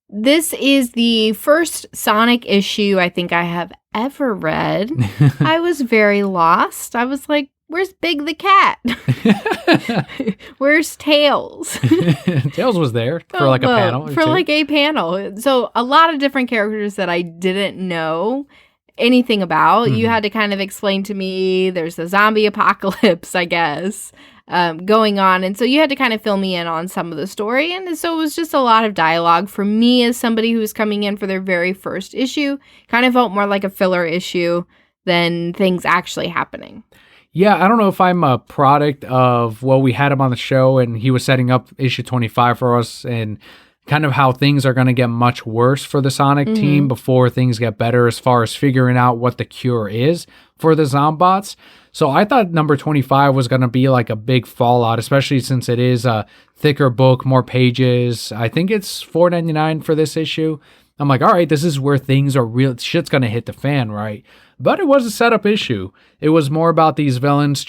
This is the first Sonic issue I think I have ever read. I was very lost. I was like, where's Big the cat? Where's Tails? Tails was there for like a panel. For like a panel. So a lot of different characters that I didn't know anything about. You had to kind of explain to me there's a zombie apocalypse, I guess, going on. And so you had to kind of fill me in on some of the story. And so it was just a lot of dialogue for me as somebody who was coming in for their very first issue. Kind of felt more like a filler issue than things actually happening. Yeah, I don't know if I'm a product of, well, we had him on the show and he was setting up issue 25 for us and kind of how things are going to get much worse for the Sonic team before things get better as far as figuring out what the cure is for the Zombots. So I thought number 25 was going to be like a big fallout, especially since it is a thicker book, more pages. I think it's $4.99 for this issue. I'm like, all right, this is where things are real. Shit's going to hit the fan, right? But it was a setup issue. It was more about these villains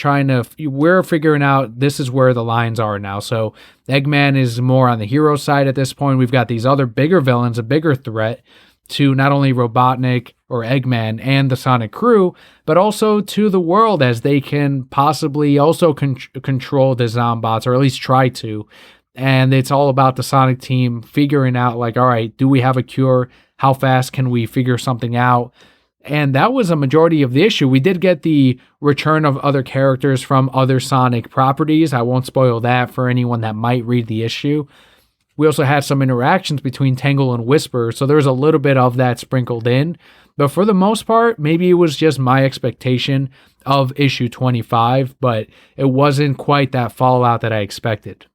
we're figuring out this is where the lines are now. So Eggman is more on the hero side at this point. We've got these other bigger villains, a bigger threat to not only Robotnik or Eggman and the Sonic crew, but also to the world, as they can possibly also control the Zombots, or at least try to. And it's all about the Sonic team figuring out, like, all right, do we have a cure? How fast can we figure something out? And that was a majority of the issue. We did get the return of other characters from other Sonic properties. I won't spoil that for anyone that might read the issue. We also had some interactions between Tangle and Whisper, so there's a little bit of that sprinkled in. But for the most part, maybe it was just my expectation of issue 25, but it wasn't quite that fallout that I expected.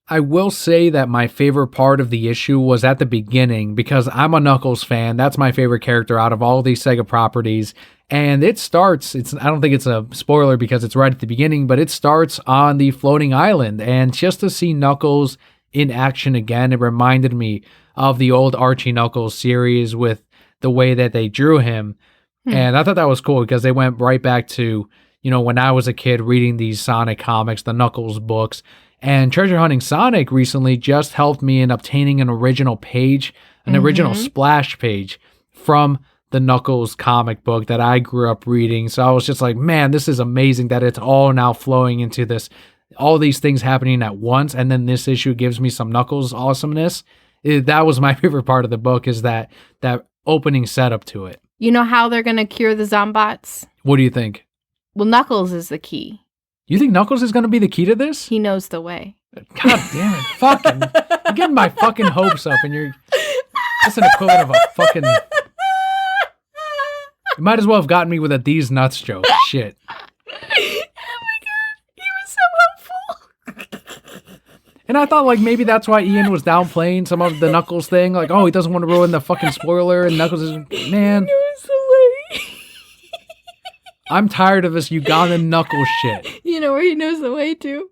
I will say that my favorite part of the issue was at the beginning, because I'm a Knuckles fan. That's my favorite character out of all these Sega properties. And it starts, I don't think it's a spoiler because it's right at the beginning, but it starts on the floating island. And just to see Knuckles in action again, it reminded me of the old Archie Knuckles series with the way that they drew him. And I thought that was cool because they went right back to, when I was a kid reading these Sonic comics, the Knuckles books. And Treasure Hunting Sonic recently just helped me in obtaining an original page, an original splash page from the Knuckles comic book that I grew up reading. So I was just like, man, this is amazing that it's all now flowing into this, all these things happening at once. And then this issue gives me some Knuckles awesomeness. That was my favorite part of the book, is that opening setup to it. You know how they're going to cure the Zombots? What do you think? Well, Knuckles is the key. You think Knuckles is going to be the key to this? He knows the way. God damn it. Fucking. You're getting my fucking hopes up, and that's an equivalent of a fucking. You might as well have gotten me with a D's nuts joke. Shit. Oh my god. He was so helpful. And I thought, like, maybe that's why Ian was downplaying some of the Knuckles thing. Like, oh, he doesn't want to ruin the fucking spoiler, and Knuckles is. Man. He knows the way. I'm tired of this Ugandan Knuckles shit. You know where he knows the way to?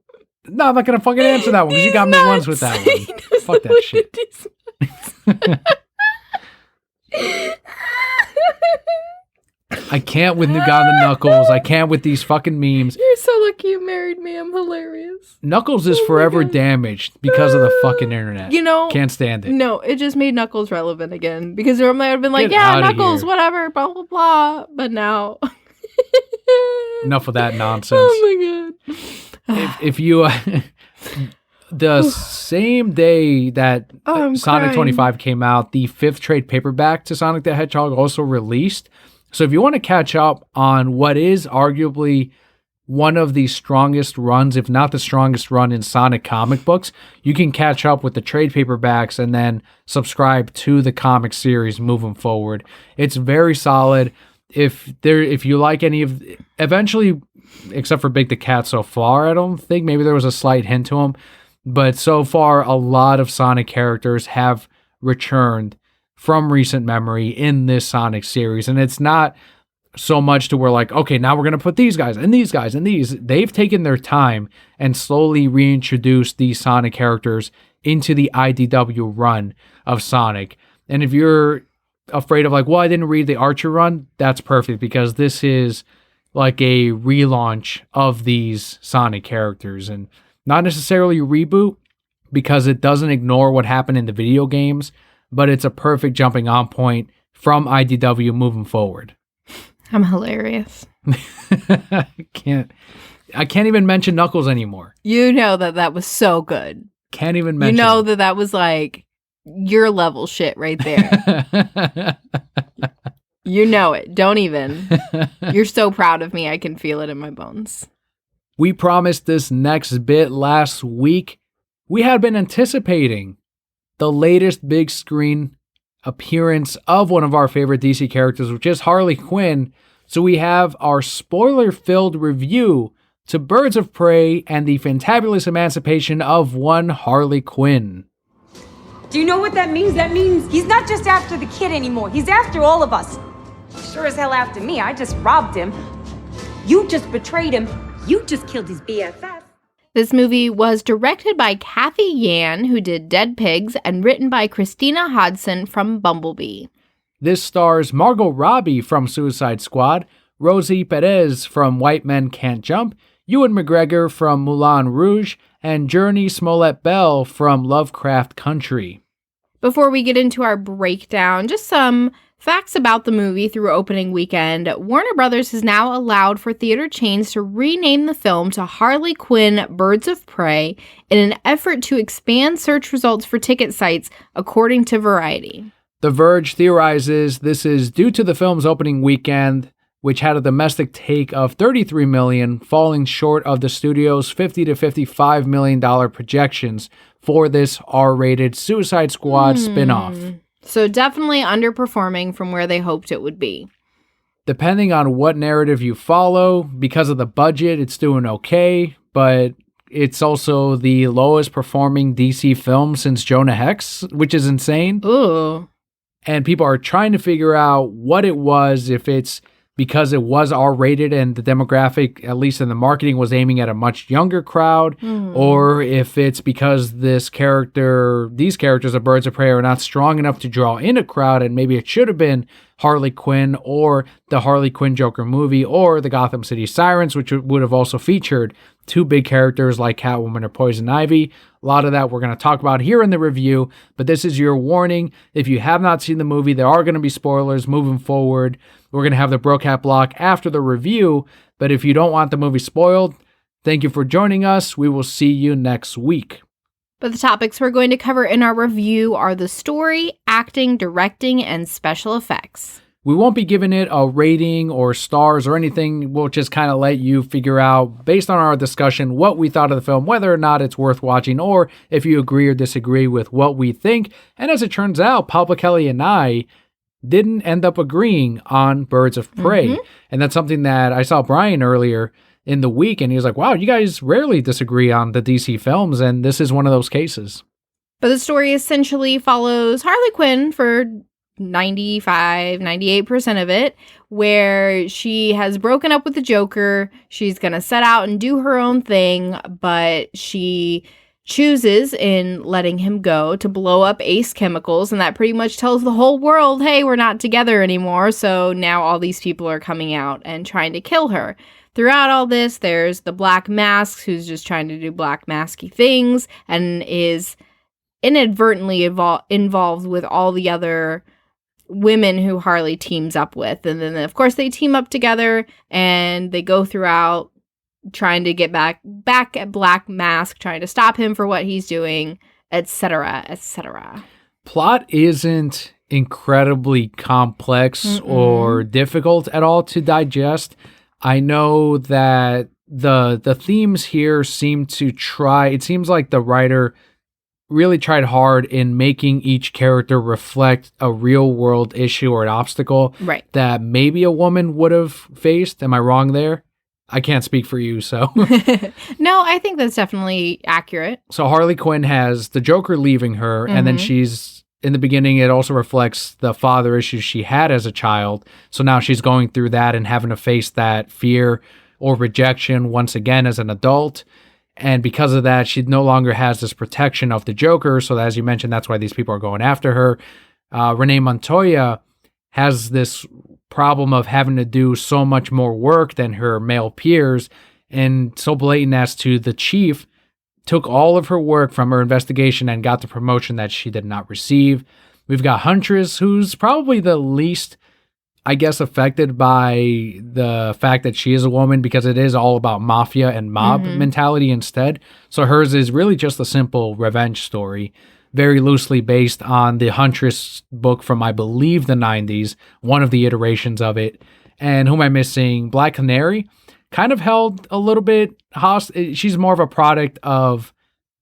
No, I'm not going to fucking answer that one because you got me once with that one. Fuck that shit. I can't with Ugandan Knuckles. I can't with these fucking memes. You're so lucky you married me. I'm hilarious. Knuckles is forever damaged because of the fucking internet. Can't stand it. No, it just made Knuckles relevant again. Because normally I would have been like, Get yeah, outta Knuckles, here. whatever, blah, blah, blah. But now... Enough of that nonsense. Oh my god. If you the same day that I'm Sonic crying. 25 came out, the 5th trade paperback to Sonic the Hedgehog also released. So if you want to catch up on what is arguably one of the strongest runs, if not the strongest run in Sonic comic books, you can catch up with the trade paperbacks and then subscribe to the comic series moving forward. It's very solid. If you like any of, eventually, except for Big the Cat so far, I don't think, maybe there was a slight hint to him, but so far a lot of Sonic characters have returned from recent memory in this Sonic series, and it's not so much to where like, okay, now we're going to put these guys and these guys and these. They've taken their time and slowly reintroduced these Sonic characters into the IDW run of Sonic. And if you're afraid of like, well, I didn't read the Archer run, that's perfect, because this is like a relaunch of these Sonic characters, and not necessarily a reboot because it doesn't ignore what happened in the video games, but it's a perfect jumping on point from IDW moving forward. I'm hilarious. I can't even mention Knuckles anymore. You know that was so good. Can't even mention. You know that was like your level shit right there. You know it. Don't even. You're so proud of me. I can feel it in my bones. We promised this next bit last week. We had been anticipating the latest big screen appearance of one of our favorite DC characters, which is Harley Quinn. So we have our spoiler-filled review to Birds of Prey and the Fantabulous Emancipation of one Harley Quinn. Do you know what that means? That means he's not just after the kid anymore. He's after all of us. Sure as hell after me. I just robbed him. You just betrayed him. You just killed his BFF. This movie was directed by Kathy Yan, who did Dead Pigs, and written by Christina Hodson from Bumblebee. This stars Margot Robbie from Suicide Squad, Rosie Perez from White Men Can't Jump, Ewan McGregor from Moulin Rouge, and Journey Smollett-Bell from Lovecraft Country. Before we get into our breakdown, just some facts about the movie through opening weekend. Warner Brothers has now allowed for theater chains to rename the film to Harley Quinn Birds of Prey in an effort to expand search results for ticket sites, according to Variety. The Verge theorizes this is due to the film's opening weekend, which had a domestic take of $33 million, falling short of the studio's $50 to $55 million projections for this R-rated Suicide Squad spin-off. So definitely underperforming from where they hoped it would be. Depending on what narrative you follow, because of the budget, it's doing okay, but it's also the lowest performing DC film since Jonah Hex, which is insane. Ooh. And people are trying to figure out what it was, if it's because it was R-rated and the demographic, at least in the marketing, was aiming at a much younger crowd, or if it's because these characters of Birds of Prey are not strong enough to draw in a crowd, and maybe it should have been Harley Quinn or the Harley Quinn Joker movie or the Gotham City Sirens, which would have also featured two big characters like Catwoman or Poison Ivy. A lot of that we're going to talk about here in the review, but this is your warning. If you have not seen the movie, there are going to be spoilers moving forward. We're going to have the Brocat block after the review, but if you don't want the movie spoiled, thank you for joining us. We will see you next week. But the topics we're going to cover in our review are the story, acting, directing, and special effects. We won't be giving it a rating or stars or anything. We'll just kind of let you figure out, based on our discussion, what we thought of the film, whether or not it's worth watching, or if you agree or disagree with what we think. And as it turns out, Pablo Kelli and I didn't end up agreeing on Birds of Prey. And that's something that I saw Brian earlier in the week, and he was like, wow, you guys rarely disagree on the DC films, and this is one of those cases. But the story essentially follows Harley Quinn for 98% of it, where she has broken up with the Joker. She's going to set out and do her own thing, but she chooses, in letting him go, to blow up Ace Chemicals, and that pretty much tells the whole world, hey, we're not together anymore, so now all these people are coming out and trying to kill her. Throughout all this, there's the Black Mask, who's just trying to do Black Masky things, and is inadvertently involved with all the other women who Harley teams up with. And then, of course, they team up together, and they go throughout trying to get back at Black Mask, trying to stop him for what he's doing, etc., etc. Plot isn't incredibly complex or difficult at all to digest. I know that the themes here seem to try, it seems like the writer really tried hard in making each character reflect a real world issue or an obstacle that maybe a woman would have faced. Am I wrong there? I can't speak for you, so. No, I think that's definitely accurate. So Harley Quinn has the Joker leaving her, and then she's, in the beginning, it also reflects the father issues she had as a child. So now she's going through that and having to face that fear or rejection once again as an adult. And because of that, she no longer has this protection of the Joker. So as you mentioned, that's why these people are going after her. Renee Montoya has this problem of having to do so much more work than her male peers, and so blatant as to the chief took all of her work from her investigation and got the promotion that she did not receive. We've got Huntress, who's probably the least, I guess, affected by the fact that she is a woman, because it is all about mafia and mob mentality instead. So hers is really just a simple revenge story, very loosely based on the Huntress book from, I believe, the 90s, one of the iterations of it. And who am I missing? Black Canary, kind of held a little bit hostage. She's more of a product of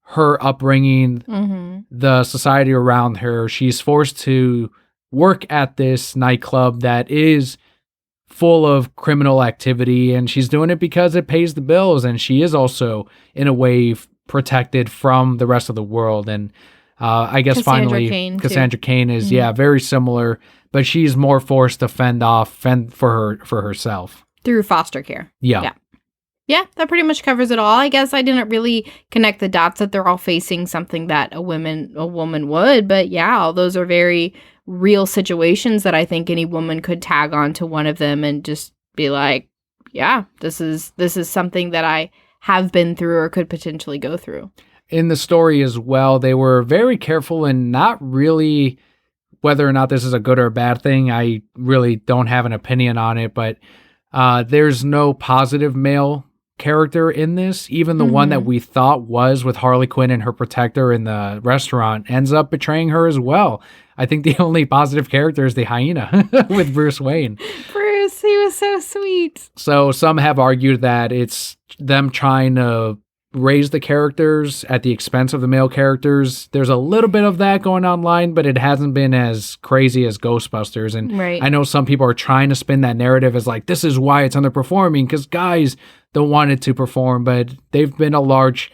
her upbringing, the society around her. She's forced to work at this nightclub that is full of criminal activity, and she's doing it because it pays the bills, and she is also, in a way, protected from the rest of the world. And I guess Cassandra finally Cain, too. Cassandra Cain is very similar, but she's more forced to fend for herself through foster care. Yeah. Yeah, that pretty much covers it all. I guess I didn't really connect the dots that they're all facing something that a woman would, but yeah, all those are very real situations that I think any woman could tag on to one of them and just be like, yeah, this is something that I have been through or could potentially go through. In the story as well, they were very careful in not really whether or not this is a good or a bad thing. I really don't have an opinion on it, but there's no positive male character in this. Even the one that we thought was with Harley Quinn and her protector in the restaurant ends up betraying her as well. I think the only positive character is the hyena with Bruce Wayne. Bruce, he was so sweet. So some have argued that it's them trying to raise the characters at the expense of the male characters. There's a little bit of that going online, but it hasn't been as crazy as Ghostbusters. And right. I know some people are trying to spin that narrative as like, this is why it's underperforming, because guys don't want it to perform, but they've been a large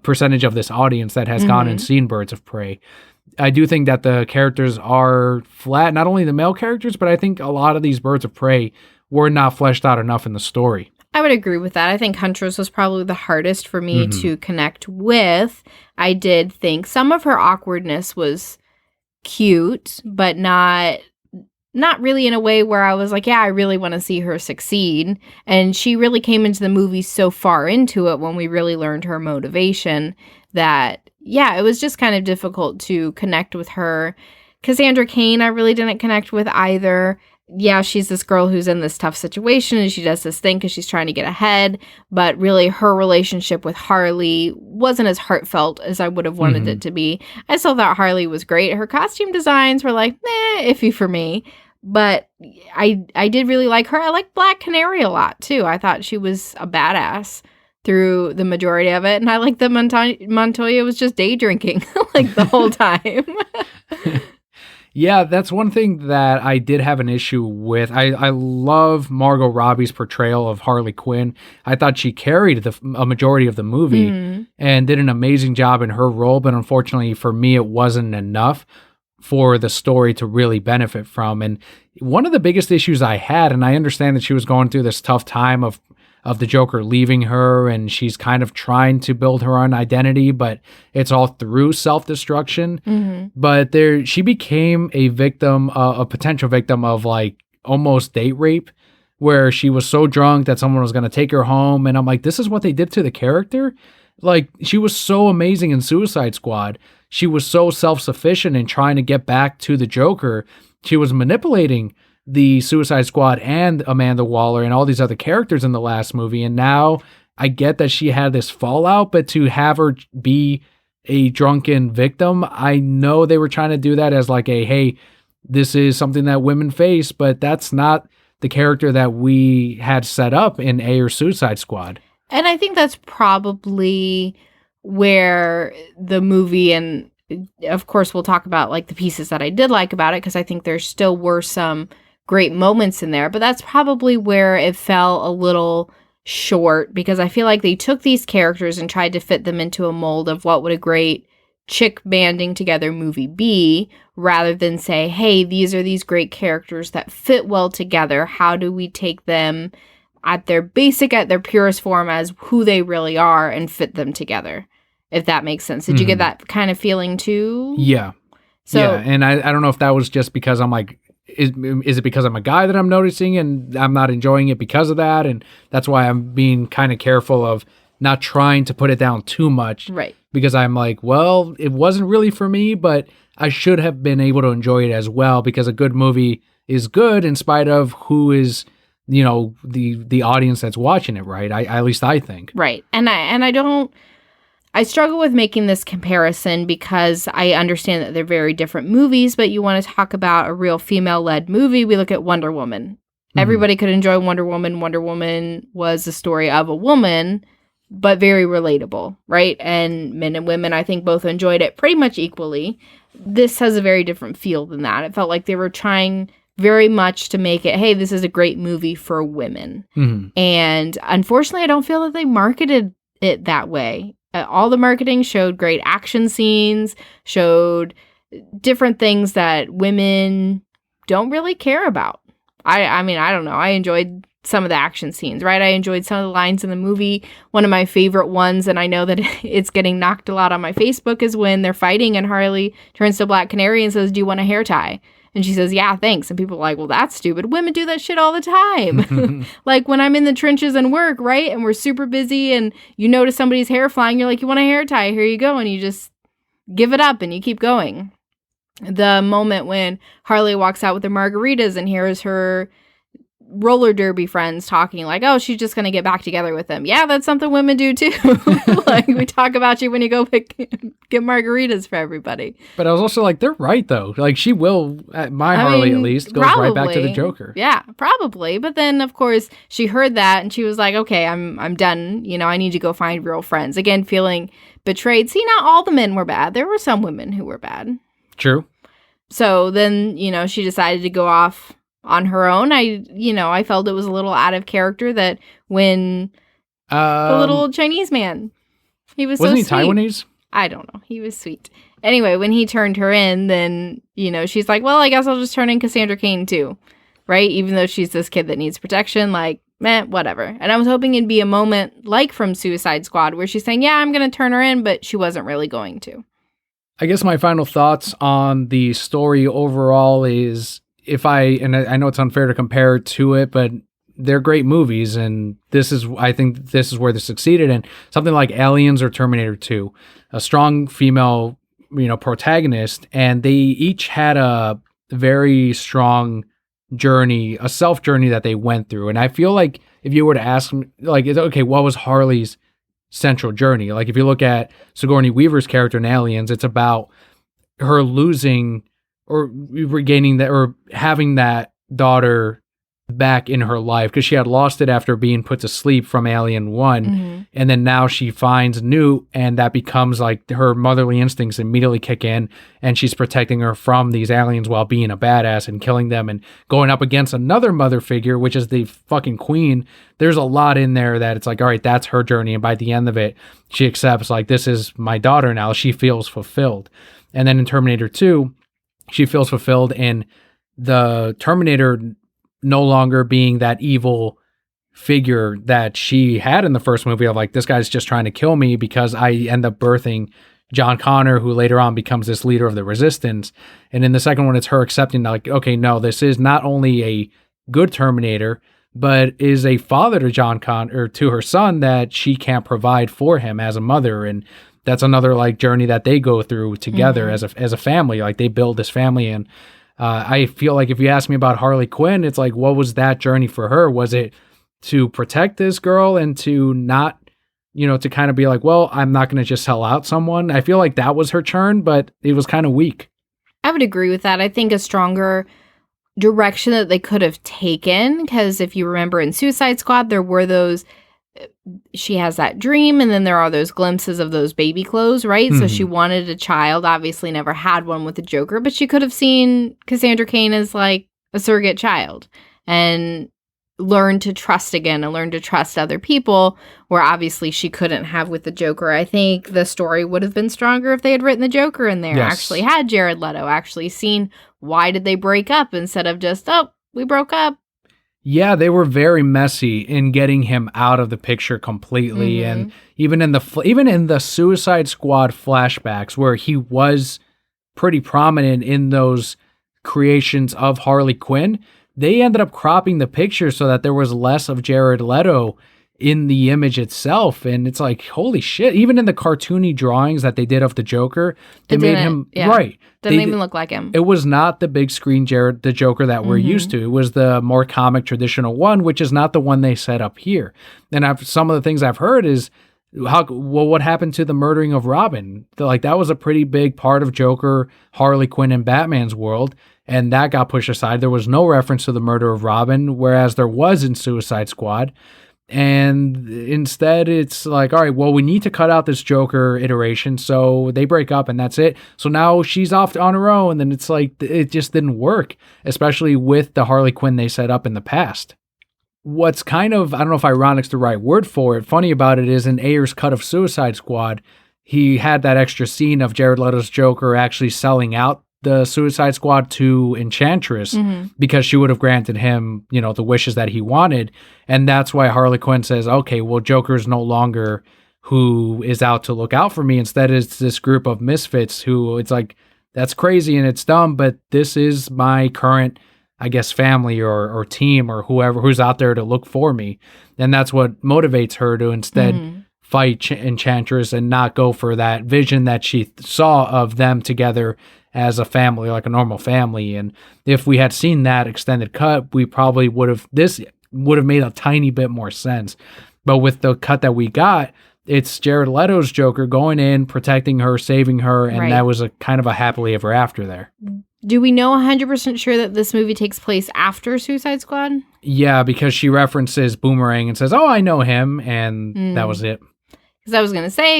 percentage of this audience that has gone and seen Birds of Prey. I do think that the characters are flat, not only the male characters, but I think a lot of these Birds of Prey were not fleshed out enough in the story. I would agree with that. I think Huntress was probably the hardest for me to connect with. I did think some of her awkwardness was cute, but not really in a way where I was like, yeah, I really want to see her succeed. And she really came into the movie so far into it when we really learned her motivation that, yeah, it was just kind of difficult to connect with her. Cassandra Cain, I really didn't connect with either. Yeah, she's this girl who's in this tough situation and she does this thing because she's trying to get ahead. But really, her relationship with Harley wasn't as heartfelt as I would have wanted it to be. I still thought Harley was great. Her costume designs were like, iffy for me. But I did really like her. I like Black Canary a lot, too. I thought she was a badass through the majority of it. And I like that Montoya was just day drinking like the whole time. Yeah, that's one thing that I did have an issue with. I love Margot Robbie's portrayal of Harley Quinn. I thought she carried a majority of the movie and did an amazing job in her role, but unfortunately for me, it wasn't enough for the story to really benefit from. And one of the biggest issues I had, and I understand that she was going through this tough time of the Joker leaving her, and she's kind of trying to build her own identity, but it's all through self-destruction. But she became a victim, a potential victim of like almost date rape, where she was so drunk that someone was going to take her home. And I'm like, this is what they did to the character? Like, she was so amazing in Suicide Squad. She was so self-sufficient in trying to get back to the Joker. She was manipulating the Suicide Squad and Amanda Waller and all these other characters in the last movie. And now I get that she had this fallout, but to have her be a drunken victim, I know they were trying to do that as like hey, this is something that women face, but that's not the character that we had set up in or Suicide Squad. And I think that's probably where the movie, and of course we'll talk about like the pieces that I did like about it, because I think there still were some great moments in there, but that's probably where it fell a little short, because I feel like they took these characters and tried to fit them into a mold of what would a great chick banding together movie be, rather than say, hey, these are these great characters that fit well together. How do we take them at their purest form as who they really are and fit them together, if that makes sense. Did you get that kind of feeling too? Yeah. So, yeah, and I don't know if that was just because I'm like, is it because I'm a guy that I'm noticing and I'm not enjoying it because of that? And that's why I'm being kind of careful of not trying to put it down too much. Right. Because I'm like, well, it wasn't really for me, but I should have been able to enjoy it as well, because a good movie is good in spite of who is, you know, the audience that's watching it, right? At least I think. Right. And I struggle with making this comparison because I understand that they're very different movies, but you want to talk about a real female-led movie, we look at Wonder Woman. Everybody could enjoy Wonder Woman. Wonder Woman was the story of a woman, but very relatable, right? And men and women, I think, both enjoyed it pretty much equally. This has a very different feel than that. It felt like they were trying very much to make it, hey, this is a great movie for women. And unfortunately, I don't feel that they marketed it that way. all the marketing showed great action scenes, showed different things that women don't really care about. I mean, I don't know. I enjoyed some of the action scenes, right? I enjoyed some of the lines in the movie. One of my favorite ones, and I know that it's getting knocked a lot on my Facebook, is when they're fighting and Harley turns to Black Canary and says, "Do you want a hair tie?" And she says, "Yeah, thanks." And people are like, "Well, that's stupid. Women do that shit all the time." Like when I'm in the trenches and work, right? And we're super busy and you notice somebody's hair flying, you're like, "You want a hair tie? Here you go." And you just give it up and you keep going. The moment when Harley walks out with her margaritas and hears her roller derby friends talking like, "Oh, she's just going to get back together with them." Yeah, that's something women do too. Like we talk about you when you go get margaritas for everybody. But I was also like, they're right though. Like she will, Harley at least, goes right back to the Joker. Yeah, probably. But then of course she heard that and she was like, "Okay, I'm done. You know, I need to go find real friends." Again, feeling betrayed. See, not all the men were bad. There were some women who were bad. True. So then, she decided to go off on her own. I felt it was a little out of character that when the little Chinese man, he was wasn't so he sweet. Taiwanese? I don't know. He was sweet. Anyway, when he turned her in, then, she's like, "Well, I guess I'll just turn in Cassandra Cain too." Right? Even though she's this kid that needs protection, like, whatever. And I was hoping it'd be a moment like from Suicide Squad where she's saying, "Yeah, I'm going to turn her in," but she wasn't really going to. I guess my final thoughts on the story overall is and I know it's unfair to compare it to it, but they're great movies. And I think this is where they succeeded in something like Aliens or Terminator 2, a strong female, protagonist. And they each had a very strong journey, a self journey that they went through. And I feel like if you were to ask me, like, okay, what was Harley's central journey? Like if you look at Sigourney Weaver's character in Aliens, it's about her losing or regaining that or having that daughter back in her life because she had lost it after being put to sleep from Alien 1. Mm-hmm. And then now she finds Newt and that becomes like her motherly instincts immediately kick in and she's protecting her from these aliens while being a badass and killing them and going up against another mother figure, which is the fucking Queen. There's a lot in there that it's like, all right, that's her journey. And by the end of it, she accepts like, this is my daughter now. She feels fulfilled. And then in Terminator 2, she feels fulfilled in the Terminator no longer being that evil figure that she had in the first movie of like, this guy's just trying to kill me because I end up birthing John Connor, who later on becomes this leader of the resistance. And in the second one, it's her accepting like, okay, no, this is not only a good Terminator, but is a father to John Connor, or to her son that she can't provide for him as a mother. And that's another like journey that they go through together as a family. Like they build this family. And I feel like if you ask me about Harley Quinn, it's like, what was that journey for her? Was it to protect this girl and to not, to kind of be like, well, I'm not going to just sell out someone. I feel like that was her turn, but it was kind of weak. I would agree with that. I think a stronger direction that they could have taken, because if you remember in Suicide Squad, there were those, she has that dream and then there are those glimpses of those baby clothes, right? Mm-hmm. So she wanted a child, obviously never had one with the Joker, but she could have seen Cassandra Cain as like a surrogate child and learn to trust again and learn to trust other people, where obviously she couldn't have with the Joker. I think the story would have been stronger if they had written the Joker in there, actually had Jared Leto, actually seen why did they break up instead of just, oh, we broke up. Yeah, they were very messy in getting him out of the picture completely. Mm-hmm. And even in the Suicide Squad flashbacks where he was pretty prominent in those creations of Harley Quinn, they ended up cropping the picture so that there was less of Jared Leto in the image itself. And it's like, holy shit. Even in the cartoony drawings that they did of the Joker, they made him right. Didn't even look like him. It was not the big screen the Joker that we're used to. It was the more comic traditional one, which is not the one they set up here. And some of the things I've heard is what happened to the murdering of Robin? Like that was a pretty big part of Joker, Harley Quinn, and Batman's world. And that got pushed aside. There was no reference to the murder of Robin, whereas there was in Suicide Squad. And instead, it's like, all right, well, we need to cut out this Joker iteration. So they break up and that's it. So now she's off on her own. And it's like, it just didn't work, especially with the Harley Quinn they set up in the past. what's kind of, I don't know if ironic's the right word for it, funny about it is in Ayer's cut of Suicide Squad, he had that extra scene of Jared Leto's Joker actually selling out the Suicide Squad to Enchantress because she would have granted him, the wishes that he wanted. And that's why Harley Quinn says, okay, well, Joker's no longer who is out to look out for me. Instead, it's this group of misfits who it's like, that's crazy and it's dumb, but this is my current, I guess, family or team or whoever who's out there to look for me. And that's what motivates her to instead fight Enchantress and not go for that vision that she saw of them together as a family, like a normal family. And if we had seen that extended cut, we probably this would have made a tiny bit more sense. But with the cut that we got, it's Jared Leto's Joker going in, protecting her, saving her, and that was a kind of a happily ever after there. Do we know 100% sure that this movie takes place after Suicide Squad? Yeah, because she references Boomerang and says, oh, I know him, and that was it. Because I was going to say,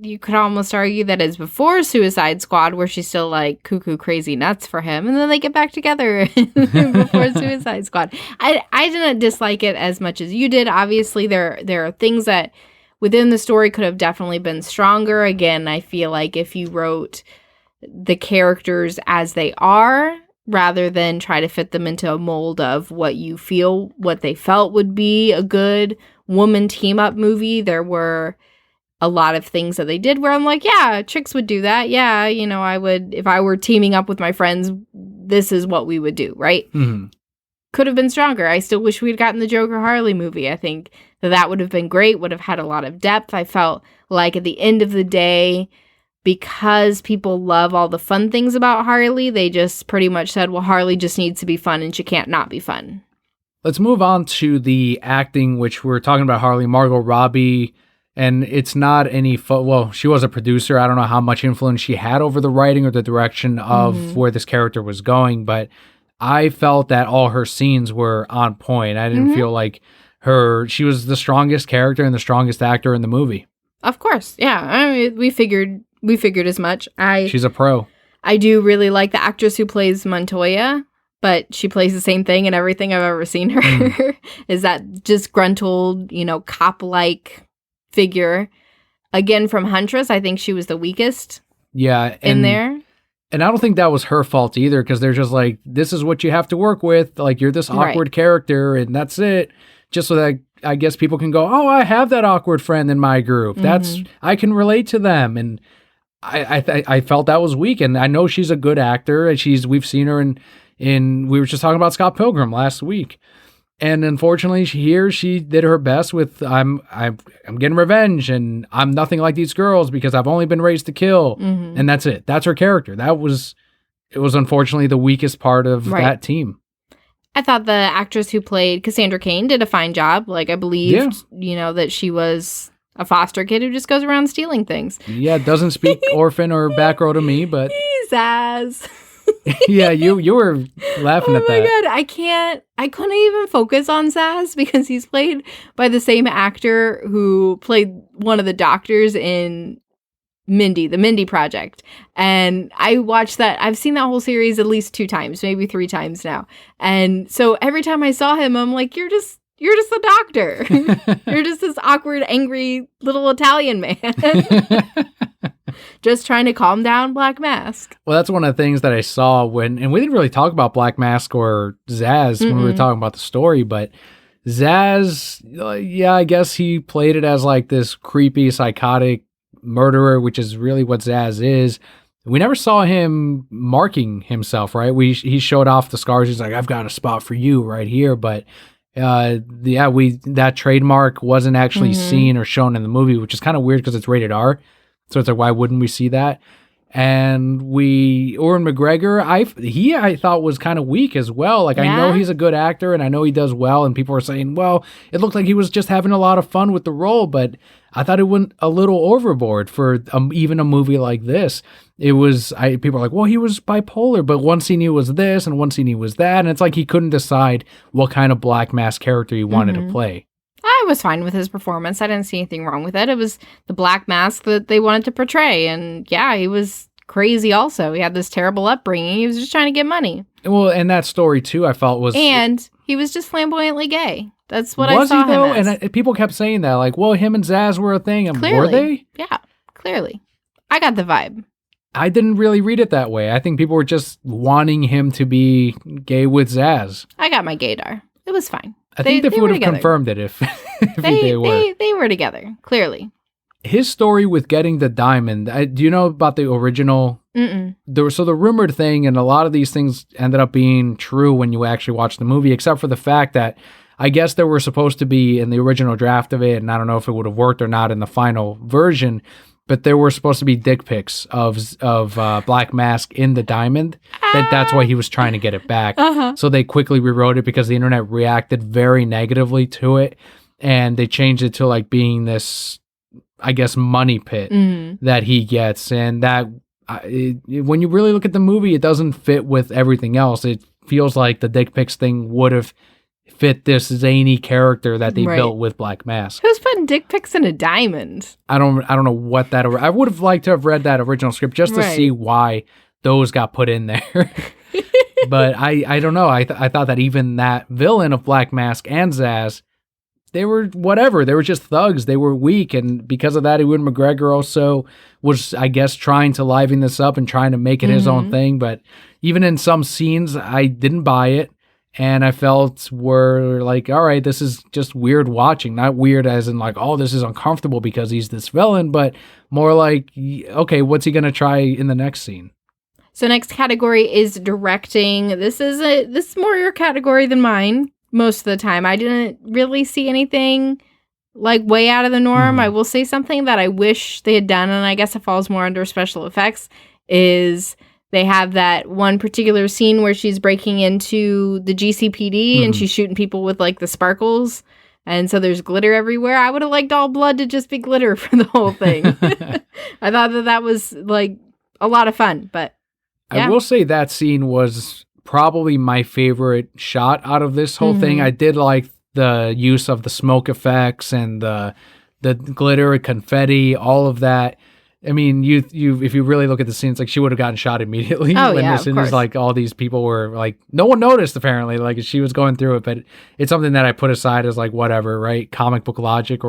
you could almost argue that it's before Suicide Squad, where she's still like cuckoo crazy nuts for him, and then they get back together before Suicide Squad. I didn't dislike it as much as you did. Obviously, there are things that within the story could have definitely been stronger. Again, I feel like if you wrote the characters as they are, rather than try to fit them into a mold of what they felt would be a good woman team up movie, there were a lot of things that they did where I'm like, yeah, chicks would do that. Yeah, I would, if I were teaming up with my friends, this is what we would do, right? Could have been stronger. I still wish we'd gotten the Joker Harley movie. I think that would have been great, would have had a lot of depth. I felt like at the end of the day, because people love all the fun things about Harley, they just pretty much said, well, Harley just needs to be fun and she can't not be fun. Let's move on to the acting, which we're talking about Harley, Margot Robbie, and it's not any, she was a producer. I don't know how much influence she had over the writing or the direction of where this character was going, but I felt that all her scenes were on point. I didn't feel like she was the strongest character and the strongest actor in the movie. Of course. Yeah. I mean, we figured as much. She's a pro. I do really like the actress who plays Montoya, but she plays the same thing in everything I've ever seen her. Is that disgruntled, cop-like figure. Again, from Huntress, I think she was the weakest in there. And I don't think that was her fault either, because they're just like, this is what you have to work with. Like, you're this awkward character, and that's it. Just so that I guess people can go, oh, I have that awkward friend in my group. I can relate to them. And I felt that was weak. And I know she's a good actor. And we've seen her in we were just talking about Scott Pilgrim last week. And unfortunately, she did her best with I'm getting revenge and I'm nothing like these girls because I've only been raised to kill. And that's it. That's her character. It was unfortunately the weakest part of that team. I thought the actress who played Cassandra Cain did a fine job. Like, I believed, that she was a foster kid who just goes around stealing things. Yeah, doesn't speak orphan or back row to me, but... Zaz. Yeah, you were laughing at that. Oh my God, I couldn't even focus on Zaz because he's played by the same actor who played one of the doctors in the Mindy Project. And I watched that. I've seen that whole series at least 2 times, maybe 3 times now. And so every time I saw him, I'm like, you're just the doctor. You're just this awkward, angry little Italian man. Just trying to calm down Black Mask. Well, that's one of the things that I saw and we didn't really talk about Black Mask or Zaz when we were talking about the story, but Zaz, I guess he played it as like this creepy, psychotic murderer, which is really what Zaz is. We never saw him marking himself, right? He showed off the scars. He's like, I've got a spot for you right here. But that trademark wasn't actually seen or shown in the movie, which is kind of weird because it's rated R. So it's like, why wouldn't we see that? And Ewan McGregor, I thought was kind of weak as well. Like, I know he's a good actor and I know he does well. And people are saying, well, it looked like he was just having a lot of fun with the role. But I thought it went a little overboard for even a movie like this. People are like, well, he was bipolar, but one scene he was this and one scene he was that. And it's like he couldn't decide what kind of Black Mask character he wanted to play. I was fine with his performance. I didn't see anything wrong with it. It was the Black Mask that they wanted to portray. And yeah, he was crazy also. He had this terrible upbringing. He was just trying to get money. Well, and that story too, I felt was... And He was just flamboyantly gay. That's what I Was saw he though? him as. And people kept saying that, like, well, him and Zaz were a thing. And Clearly. were they? Yeah, clearly. I got the vibe. I didn't really read it that way. I think people were just wanting him to be gay with Zaz. I got my gaydar. It was fine. I think they would have confirmed it if they were. They were together, clearly. His story with getting the diamond, do you know about the original? Mm-mm. So the rumored thing, and a lot of these things ended up being true when you actually watch the movie, except for the fact that I guess there were supposed to be in the original draft of it, and I don't know if it would have worked or not in the final version, but there were supposed to be dick pics of Black Mask in the diamond. That's why he was trying to get it back. So they quickly rewrote it because the internet reacted very negatively to it, and they changed it to like being this, I guess, money pit that he gets. And that when you really look at the movie, it doesn't fit with everything else. It feels like the dick pics thing would have fit this zany character that they built with Black Mask. Who's putting dick pics in a diamond? I don't know what that. I would have liked to have read that original script just to see why those got put in there. But I don't know. I thought that even that villain of Black Mask and Zaz, they were whatever. They were just thugs. They were weak, and because of that, Ewan McGregor also was, I guess, trying to liven this up and trying to make it his own thing. But even in some scenes, I didn't buy it. And I felt were like, all right, this is just weird watching. Not weird as in like, oh, this is uncomfortable because he's this villain, but more like, okay, what's he going to try in the next scene? So next category is directing. This is more your category than mine most of the time. I didn't really see anything like way out of the norm. I will say something that I wish they had done, and I guess it falls more under special effects, is they have that one particular scene where she's breaking into the GCPD and she's shooting people with like the sparkles. And so there's glitter everywhere. I would have liked all blood to just be glitter for the whole thing. I thought that was like a lot of fun, but yeah. I will say that scene was probably my favorite shot out of this whole thing. I did like the use of the smoke effects and the glitter, confetti, all of that. I mean, you if you really look at the scenes, like she would have gotten shot immediately. As soon as like all these people were like, no one noticed apparently, like she was going through it, but it's something that I put aside as like whatever, right? Comic book logic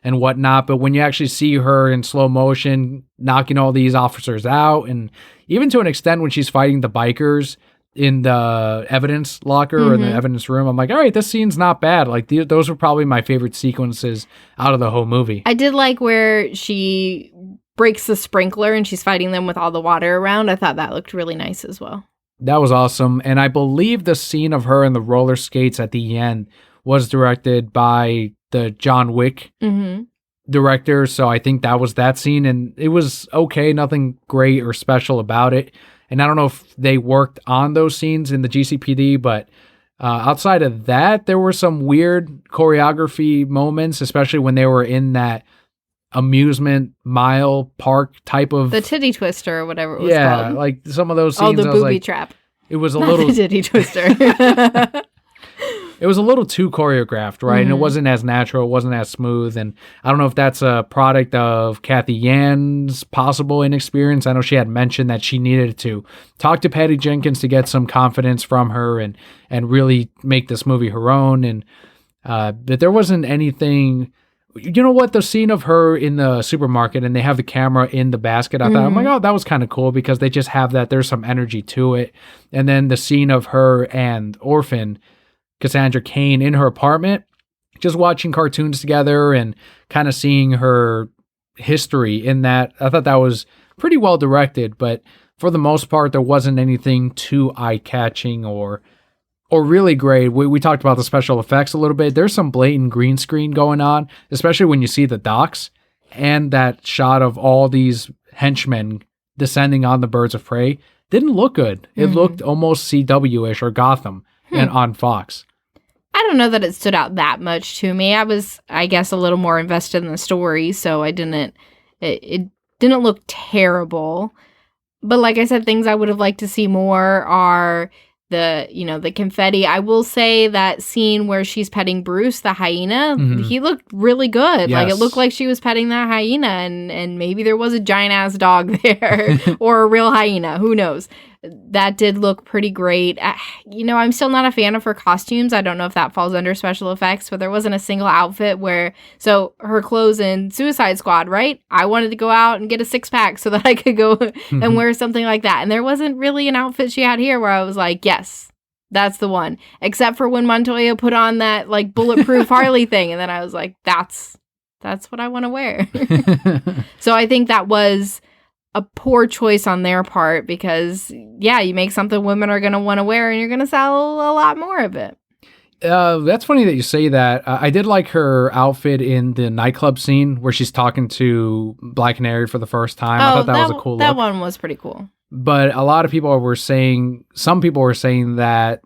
and whatnot. But when you actually see her in slow motion knocking all these officers out, and even to an extent when she's fighting the bikers in the evidence locker or in the evidence room, I'm like, all right, this scene's not bad. Like those were probably my favorite sequences out of the whole movie. I did like where she breaks the sprinkler and she's fighting them with all the water around. I thought that looked really nice as well. That was awesome. And I believe the scene of her in the roller skates at the end was directed by the John Wick director. So I think that was that scene, and it was okay. Nothing great or special about it. And I don't know if they worked on those scenes in the GCPD, but outside of that, there were some weird choreography moments, especially when they were in that amusement mile park type of the titty twister or whatever it was called. Yeah, like some of those scenes. Oh, the booby trap. It was a Not little the titty twister. It was a little too choreographed, right? And it wasn't as natural, it wasn't as smooth. And I don't know if that's a product of Kathy Yan's possible inexperience. I know she had mentioned that she needed to talk to Patty Jenkins to get some confidence from her and really make this movie her own. And but there wasn't anything. You know what? The scene of her in the supermarket and they have the camera in the basket, I thought, I'm like, oh, that was kind of cool because they just have that. There's some energy to it. And then the scene of her and Orphan, Cassandra Cain, in her apartment, just watching cartoons together and kind of seeing her history in that. I thought that was pretty well directed, but for the most part, there wasn't anything too eye-catching or really great. We talked about the special effects a little bit. There's some blatant green screen going on, especially when you see the docks and that shot of all these henchmen descending on the birds of prey. Didn't look good. It looked almost CW-ish or Gotham and on Fox. I don't know that it stood out that much to me. I was, I guess, a little more invested in the story, so it didn't look terrible. But like I said, things I would have liked to see more are the confetti. I will say that scene where she's petting Bruce, the hyena, he looked really good. Yes. Like it looked like she was petting that hyena, and maybe there was a giant ass dog there or a real hyena. Who knows? that did look pretty great. I'm still not a fan of her costumes. I don't know if that falls under special effects, but there wasn't a single outfit so her clothes in Suicide Squad, right? I wanted to go out and get a 6-pack so that I could go and wear something like that. And there wasn't really an outfit she had here where I was like, yes, that's the one. Except for when Montoya put on that like bulletproof Harley thing. And then I was like, that's what I want to wear. So I think that was a poor choice on their part because, yeah, you make something women are going to want to wear and you're going to sell a lot more of it. That's funny that you say that. I did like her outfit in the nightclub scene where she's talking to Black Canary for the first time. I thought that was a cool look. That one was pretty cool. But a lot of people were saying, some people were saying that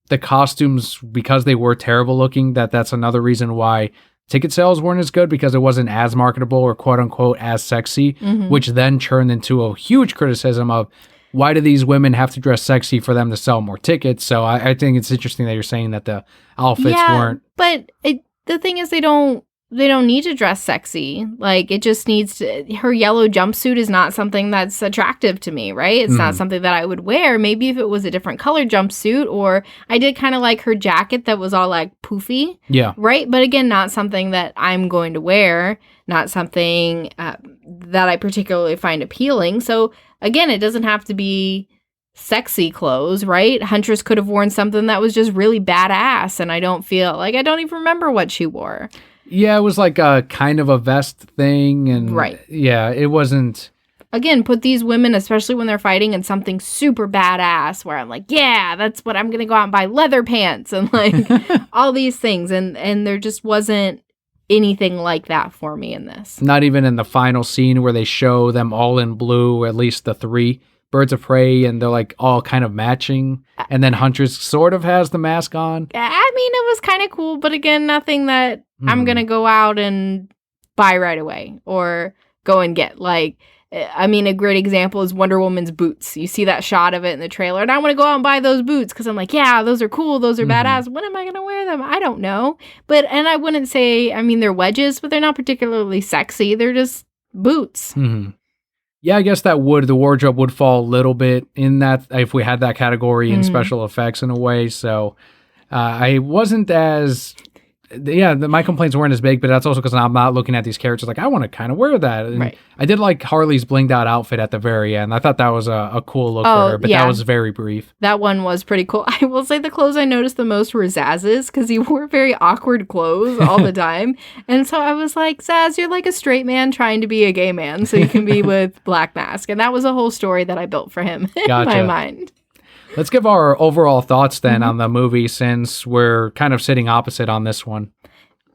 the costumes, because they were terrible looking, that's another reason why ticket sales weren't as good, because it wasn't as marketable or quote unquote as sexy, which then turned into a huge criticism of why do these women have to dress sexy for them to sell more tickets? So I think it's interesting that you're saying that the outfits weren't. But the thing is, they don't need to dress sexy. Like, it just needs to, her yellow jumpsuit is not something that's attractive to me, right? It's not something that I would wear. Maybe if it was a different color jumpsuit, or I did kind of like her jacket that was all like poofy. Yeah. Right? But again, not something that I'm going to wear, not something that I particularly find appealing. So again, it doesn't have to be sexy clothes, right? Huntress could have worn something that was just really badass, and I don't even remember what she wore. Yeah, it was like a kind of a vest thing, and right. Yeah, it wasn't. Again, put these women, especially when they're fighting, in something super badass where I'm like, yeah, that's what I'm gonna go out and buy, leather pants and like all these things, and there just wasn't anything like that for me in this. Not even in the final scene where they show them all in blue, at least the 3 birds of prey, and they're like all kind of matching, and then Huntress sort of has the mask on. I mean, it was kind of cool, but again, nothing that I'm gonna go out and buy right away or go and get. Like, I mean, a great example is Wonder Woman's boots. You see that shot of it in the trailer, and I want to go out and buy those boots because I'm like, yeah, those are cool, those are badass. When am I gonna wear them? I don't know. And I wouldn't say, I mean, they're wedges, but they're not particularly sexy. They're just boots. Yeah, I guess the wardrobe would fall a little bit in that if we had that category in special effects in a way. So I wasn't as, my complaints weren't as big, but that's also because I'm not looking at these characters like, I want to kind of wear that. And right. I did like Harley's blinged out outfit at the very end. I thought that was a cool look for her, but that was very brief. That one was pretty cool. I will say the clothes I noticed the most were Zaz's, because he wore very awkward clothes all the time. And so I was like, Zaz, you're like a straight man trying to be a gay man so you can be with Black Mask. And that was a whole story that I built for him in my mind. Let's give our overall thoughts then on the movie, since we're kind of sitting opposite on this one.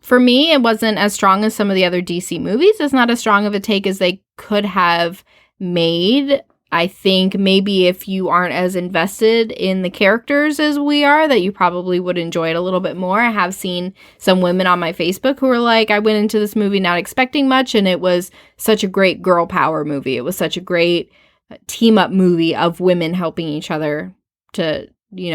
For me, it wasn't as strong as some of the other DC movies. It's not as strong of a take as they could have made. I think maybe if you aren't as invested in the characters as we are, that you probably would enjoy it a little bit more. I have seen some women on my Facebook who are like, I went into this movie not expecting much, and it was such a great girl power movie. It was such a great team up movie of women helping each other to,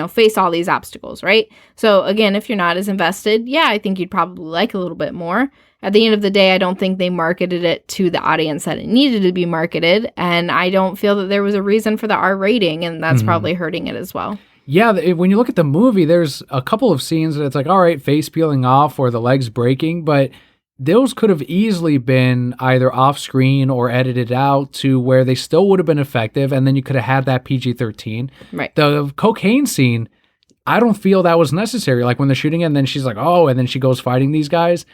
face all these obstacles, right? So again, if you're not as invested, I think you'd probably like a little bit more. At the end of the day, I don't think they marketed it to the audience that it needed to be marketed, and I don't feel that there was a reason for the R rating, and that's probably hurting it as well. Yeah, when you look at the movie, there's a couple of scenes that it's like, all right, face peeling off or the legs breaking, but those could have easily been either off screen or edited out to where they still would have been effective, and then you could have had that PG-13. Right. The cocaine scene, I don't feel that was necessary. Like when they're shooting it, and then she's like, oh, and then she goes fighting these guys.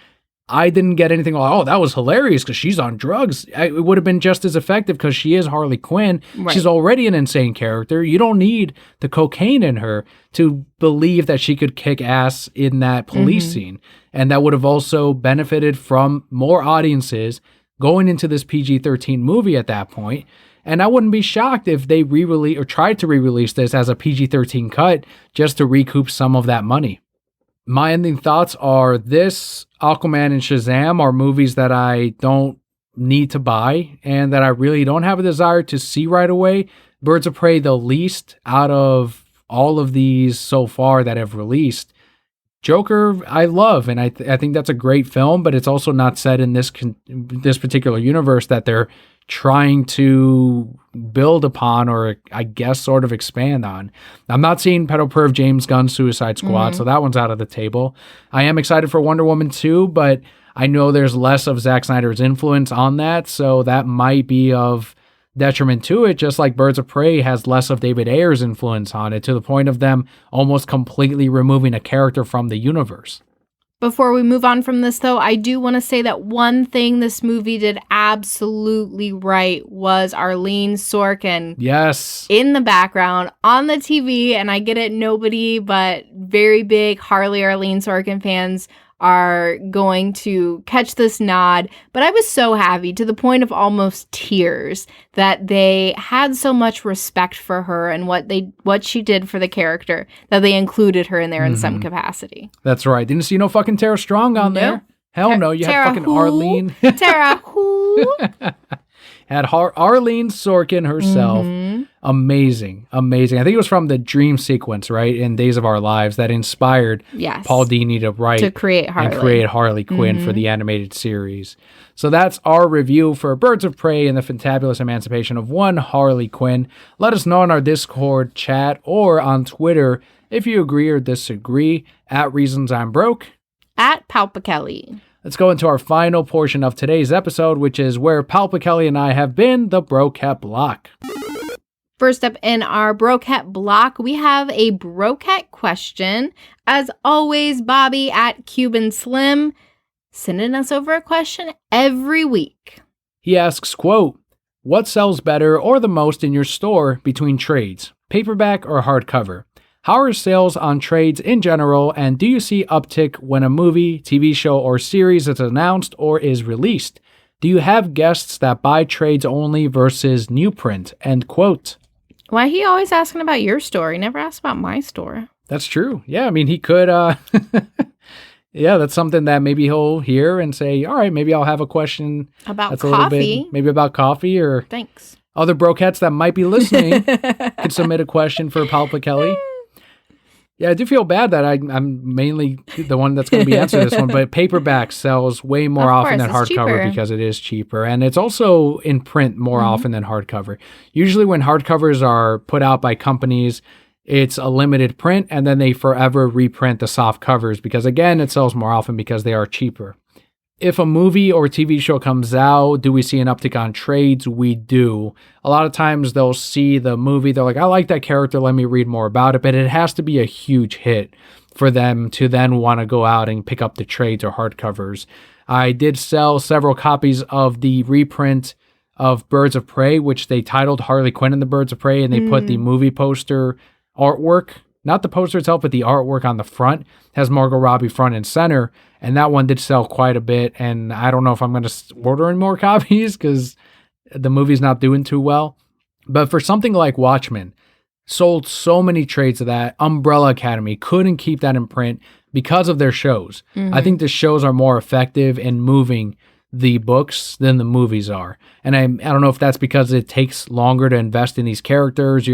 I didn't get anything like, oh, that was hilarious because she's on drugs. It would have been just as effective because she is Harley Quinn. Right. She's already an insane character. You don't need the cocaine in her to believe that she could kick ass in that police scene. And that would have also benefited from more audiences going into this PG-13 movie at that point. And I wouldn't be shocked if they re-release or tried to re-release this as a PG-13 cut just to recoup some of that money. My ending thoughts are this, Aquaman, and Shazam are movies that I don't need to buy and that I really don't have a desire to see right away. Birds of Prey, the least out of all of these so far that have released. Joker, I love, and I think that's a great film, but it's also not set in this particular universe that they're trying to build upon, or I guess sort of expand on. I'm not seeing pedo perv James Gunn's Suicide Squad, so that one's out of the table. I am excited for Wonder Woman 2, but I know there's less of Zack Snyder's influence on that, so that might be of detriment to it, just like Birds of Prey has less of David Ayer's influence on it, to the point of them almost completely removing a character from the universe. Before we move on from this, though, I do want to say that one thing this movie did absolutely right was Arlene Sorkin. Yes. In the background, on the TV, and I get it, nobody but very big Harley Arlene Sorkin fans are going to catch this nod, but I was so happy, to the point of almost tears, that they had so much respect for her and what she did for the character, that they included her in there in some capacity. That's right. Didn't see no fucking Tara Strong on there. Hell no. You Tara had fucking who? Arlene. Tara who? Had Arlene Sorkin herself. Amazing. I think it was from the dream sequence, right, in Days of Our Lives, that inspired Paul Dini to write to create Harley. and create Harley Quinn for the animated series. So that's our review for Birds of Prey and the Fantabulous Emancipation of one Harley Quinn. Let us know in our Discord chat or on Twitter if you agree or disagree, at Reasons I'm Broke, at Kelli. Let's go into our final portion of today's episode, which is where Kelli and I have been, the Brocat Block. First up in our Brocat block, we have a Brocat question. As always, Bobby at Cuban Slim sending us over a question every week. He asks, quote, what sells better or the most in your store between trades, paperback or hardcover? How are sales on trades in general, and do you see uptick when a movie, TV show, or series is announced or is released? Do you have guests that buy trades only versus new print? End quote. Why he always asking about your store? He never asked about my store. That's true. Yeah, I mean, he could, yeah, that's something that maybe he'll hear and say, all right, maybe I'll have a question about that's coffee. Maybe about coffee, or thanks. Other brocats that might be listening could submit a question for Kelli. Yeah, I do feel bad that I'm mainly the one that's going to be answering this one, but paperback sells way more often than hardcover because it is cheaper. And it's also in print more often than hardcover. Usually when hardcovers are put out by companies, it's a limited print, and then they forever reprint the soft covers because, again, it sells more often because they are cheaper. If a movie or TV show comes out, do we see an uptick on trades? We do. A lot of times they'll see the movie, they're like, I like that character, let me read more about it. But it has to be a huge hit for them to then want to go out and pick up the trades or hardcovers. I did sell several copies of the reprint of Birds of Prey, which they titled Harley Quinn and the Birds of Prey, and they put the movie poster artwork, not the poster itself, but the artwork on the front, has Margot Robbie front and center. And that one did sell quite a bit. And I don't know if I'm going to order any more copies because the movie's not doing too well. But for something like Watchmen, sold so many trades of that. Umbrella Academy couldn't keep that in print because of their shows. I think the shows are more effective in moving the books than the movies are. And I don't know if that's because it takes longer to invest in these characters.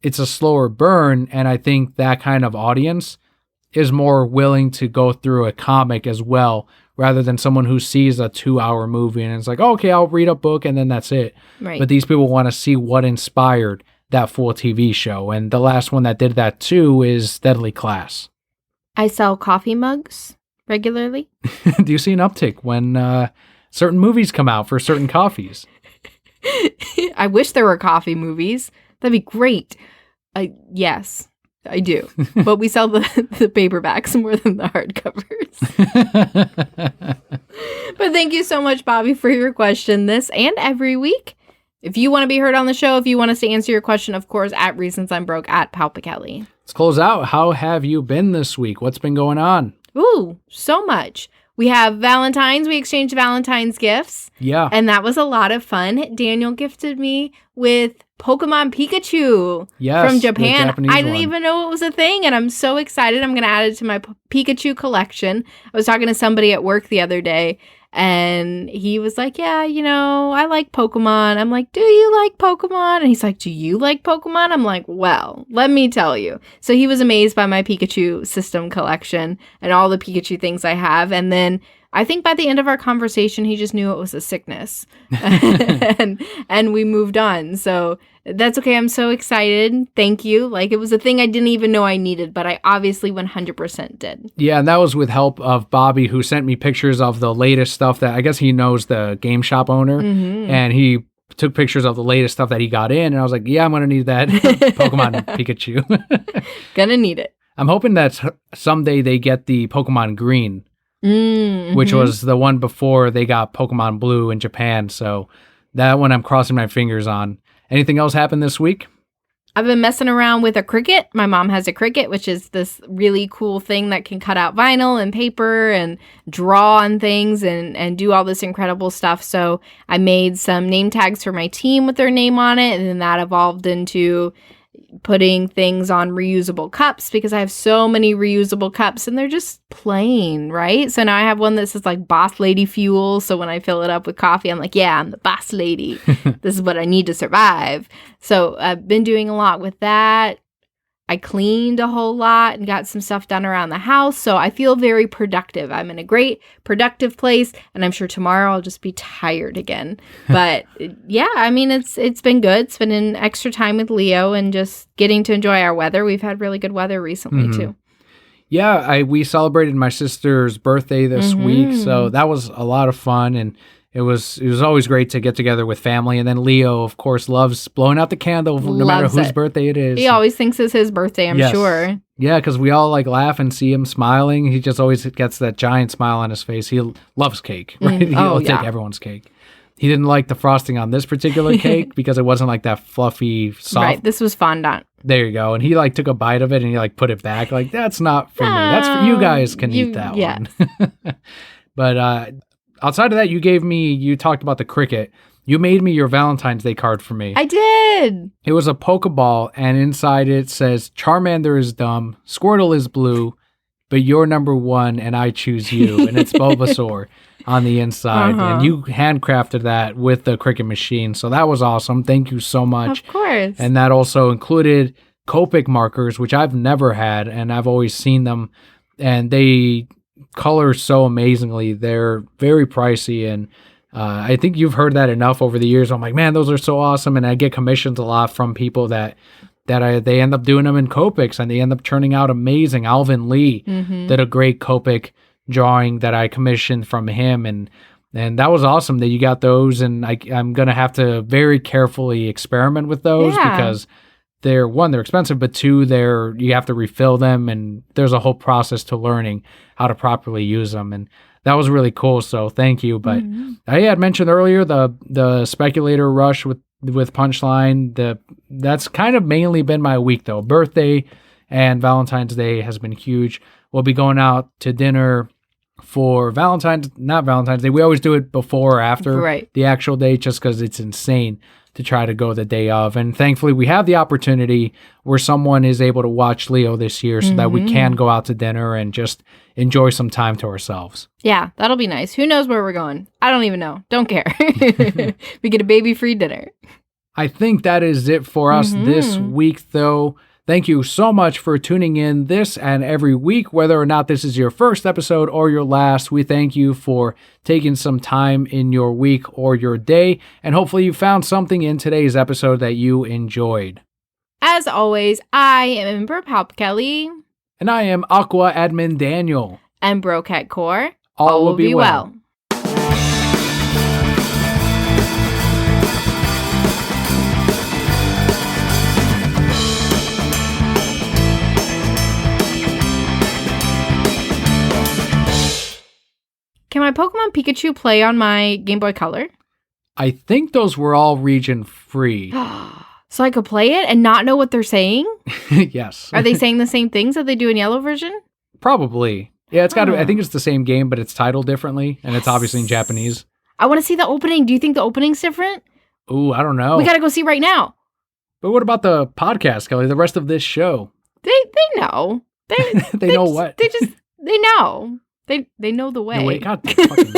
It's a slower burn. And I think that kind of audience is more willing to go through a comic as well, rather than someone who sees a 2-hour movie and it's like, oh, okay, I'll read a book and then that's it. Right. But these people want to see what inspired that full TV show. And the last one that did that too is Deadly Class. I sell coffee mugs regularly. Do you see an uptick when certain movies come out for certain coffees? I wish there were coffee movies. That'd be great. Yes. I do, but we sell the paperbacks more than the hardcovers. But thank you so much, Bobby, for your question this and every week. If you want to be heard on the show, if you want us to answer your question, of course, at Reasons I'm Broke, at Kelli. Let's close out. How have you been this week? What's been going on? Ooh, so much. We have Valentine's. We exchanged Valentine's gifts. Yeah. And that was a lot of fun. Daniel gifted me with Pokemon Pikachu from Japan. I didn't even know it was a thing, and I'm so excited. I'm going to add it to my Pikachu collection. I was talking to somebody at work the other day, and he was like, yeah, I like Pokemon. I'm like, do you like Pokemon? And he's like, do you like Pokemon? I'm like, well, let me tell you. So he was amazed by my Pikachu system collection and all the Pikachu things I have. And then I think by the end of our conversation, he just knew it was a sickness and we moved on. So that's okay. I'm so excited. Thank you. Like, it was a thing I didn't even know I needed, but I obviously 100% did. Yeah, and that was with help of Bobby, who sent me pictures of the latest stuff that I guess he knows the game shop owner, and he took pictures of the latest stuff that he got in, and I was like, yeah, I'm going to need that Pokemon Pikachu. Gonna need it. I'm hoping that someday they get the Pokemon Green, which was the one before they got Pokemon Blue in Japan. So that one I'm crossing my fingers on. Anything else happen this week? I've been messing around with a Cricut. My mom has a Cricut, which is this really cool thing that can cut out vinyl and paper and draw on things and do all this incredible stuff. So I made some name tags for my team with their name on it, and then that evolved into putting things on reusable cups because I have so many reusable cups and they're just plain, right? So now I have one that says like Boss Lady Fuel. So when I fill it up with coffee, I'm like, yeah, I'm the boss lady. This is what I need to survive. So I've been doing a lot with that. I cleaned a whole lot and got some stuff done around the house. So I feel very productive. I'm in a great productive place, and I'm sure tomorrow I'll just be tired again. But yeah, I mean, it's been good. Spending extra time with Leo and just getting to enjoy our weather. We've had really good weather recently too. Yeah, we celebrated my sister's birthday this week, so that was a lot of fun, and it was always great to get together with family. And then Leo, of course, loves blowing out the candle no matter whose birthday it is. He always thinks it's his birthday, I'm sure. Yeah, because we all like laugh and see him smiling. He just always gets that giant smile on his face. He loves cake, right? He'll take everyone's cake. He didn't like the frosting on this particular cake because it wasn't like that fluffy, soft. Right, this was fondant. There you go. And he like took a bite of it and he like put it back. Like, that's not for me. That's for you guys can eat that one. But outside of that, you talked about the Cricut. You made me your Valentine's Day card for me. I did. It was a Pokeball, and inside it says, Charmander is dumb, Squirtle is blue, but you're number one, and I choose you. And it's Bulbasaur on the inside. And you handcrafted that with the Cricut machine. So that was awesome. Thank you so much. Of course. And that also included Copic markers, which I've never had, and I've always seen them. And they color so amazingly. They're very pricey, and I think you've heard that enough over the years. I'm like, man, those are so awesome. And I get commissions a lot from people that they end up doing them in Copics, and they end up turning out amazing. Alvin Lee did a great Copic drawing that I commissioned from him, and that was awesome that you got those. And I'm gonna have to very carefully experiment with those because they're expensive, but two, you have to refill them, and there's a whole process to learning how to properly use them. And that was really cool. So thank you. But I had mentioned earlier the speculator rush with Punchline. That's kind of mainly been my week though. Birthday and Valentine's Day has been huge. We'll be going out to dinner for not Valentine's Day. We always do it before or after the actual day, just because it's insane to try to go the day of. And thankfully we have the opportunity where someone is able to watch Leo this year so that we can go out to dinner and just enjoy some time to ourselves. Yeah, that'll be nice. Who knows where we're going? I don't even know. Don't care. We get a baby-free dinner. I think that is it for us this week, though. Thank you so much for tuning in this and every week, whether or not this is your first episode or your last. We thank you for taking some time in your week or your day, and hopefully you found something in today's episode that you enjoyed. As always, I am Ember Palp Kelly. And I am Aqua Admin Daniel. And Brocat Core. All will be well. Can my Pokemon Pikachu play on my Game Boy Color? I think those were all region free. So I could play it and not know what they're saying? Yes. Are they saying the same things that they do in Yellow version? Probably. Yeah, it's got to. I think it's the same game, but it's titled differently, and it's obviously in Japanese. I want to see the opening. Do you think the opening's different? Ooh, I don't know. We got to go see right now. But what about the podcast, Kelly? The rest of this show? They know. They know what? They know. They know the way. No, wait, God, fucking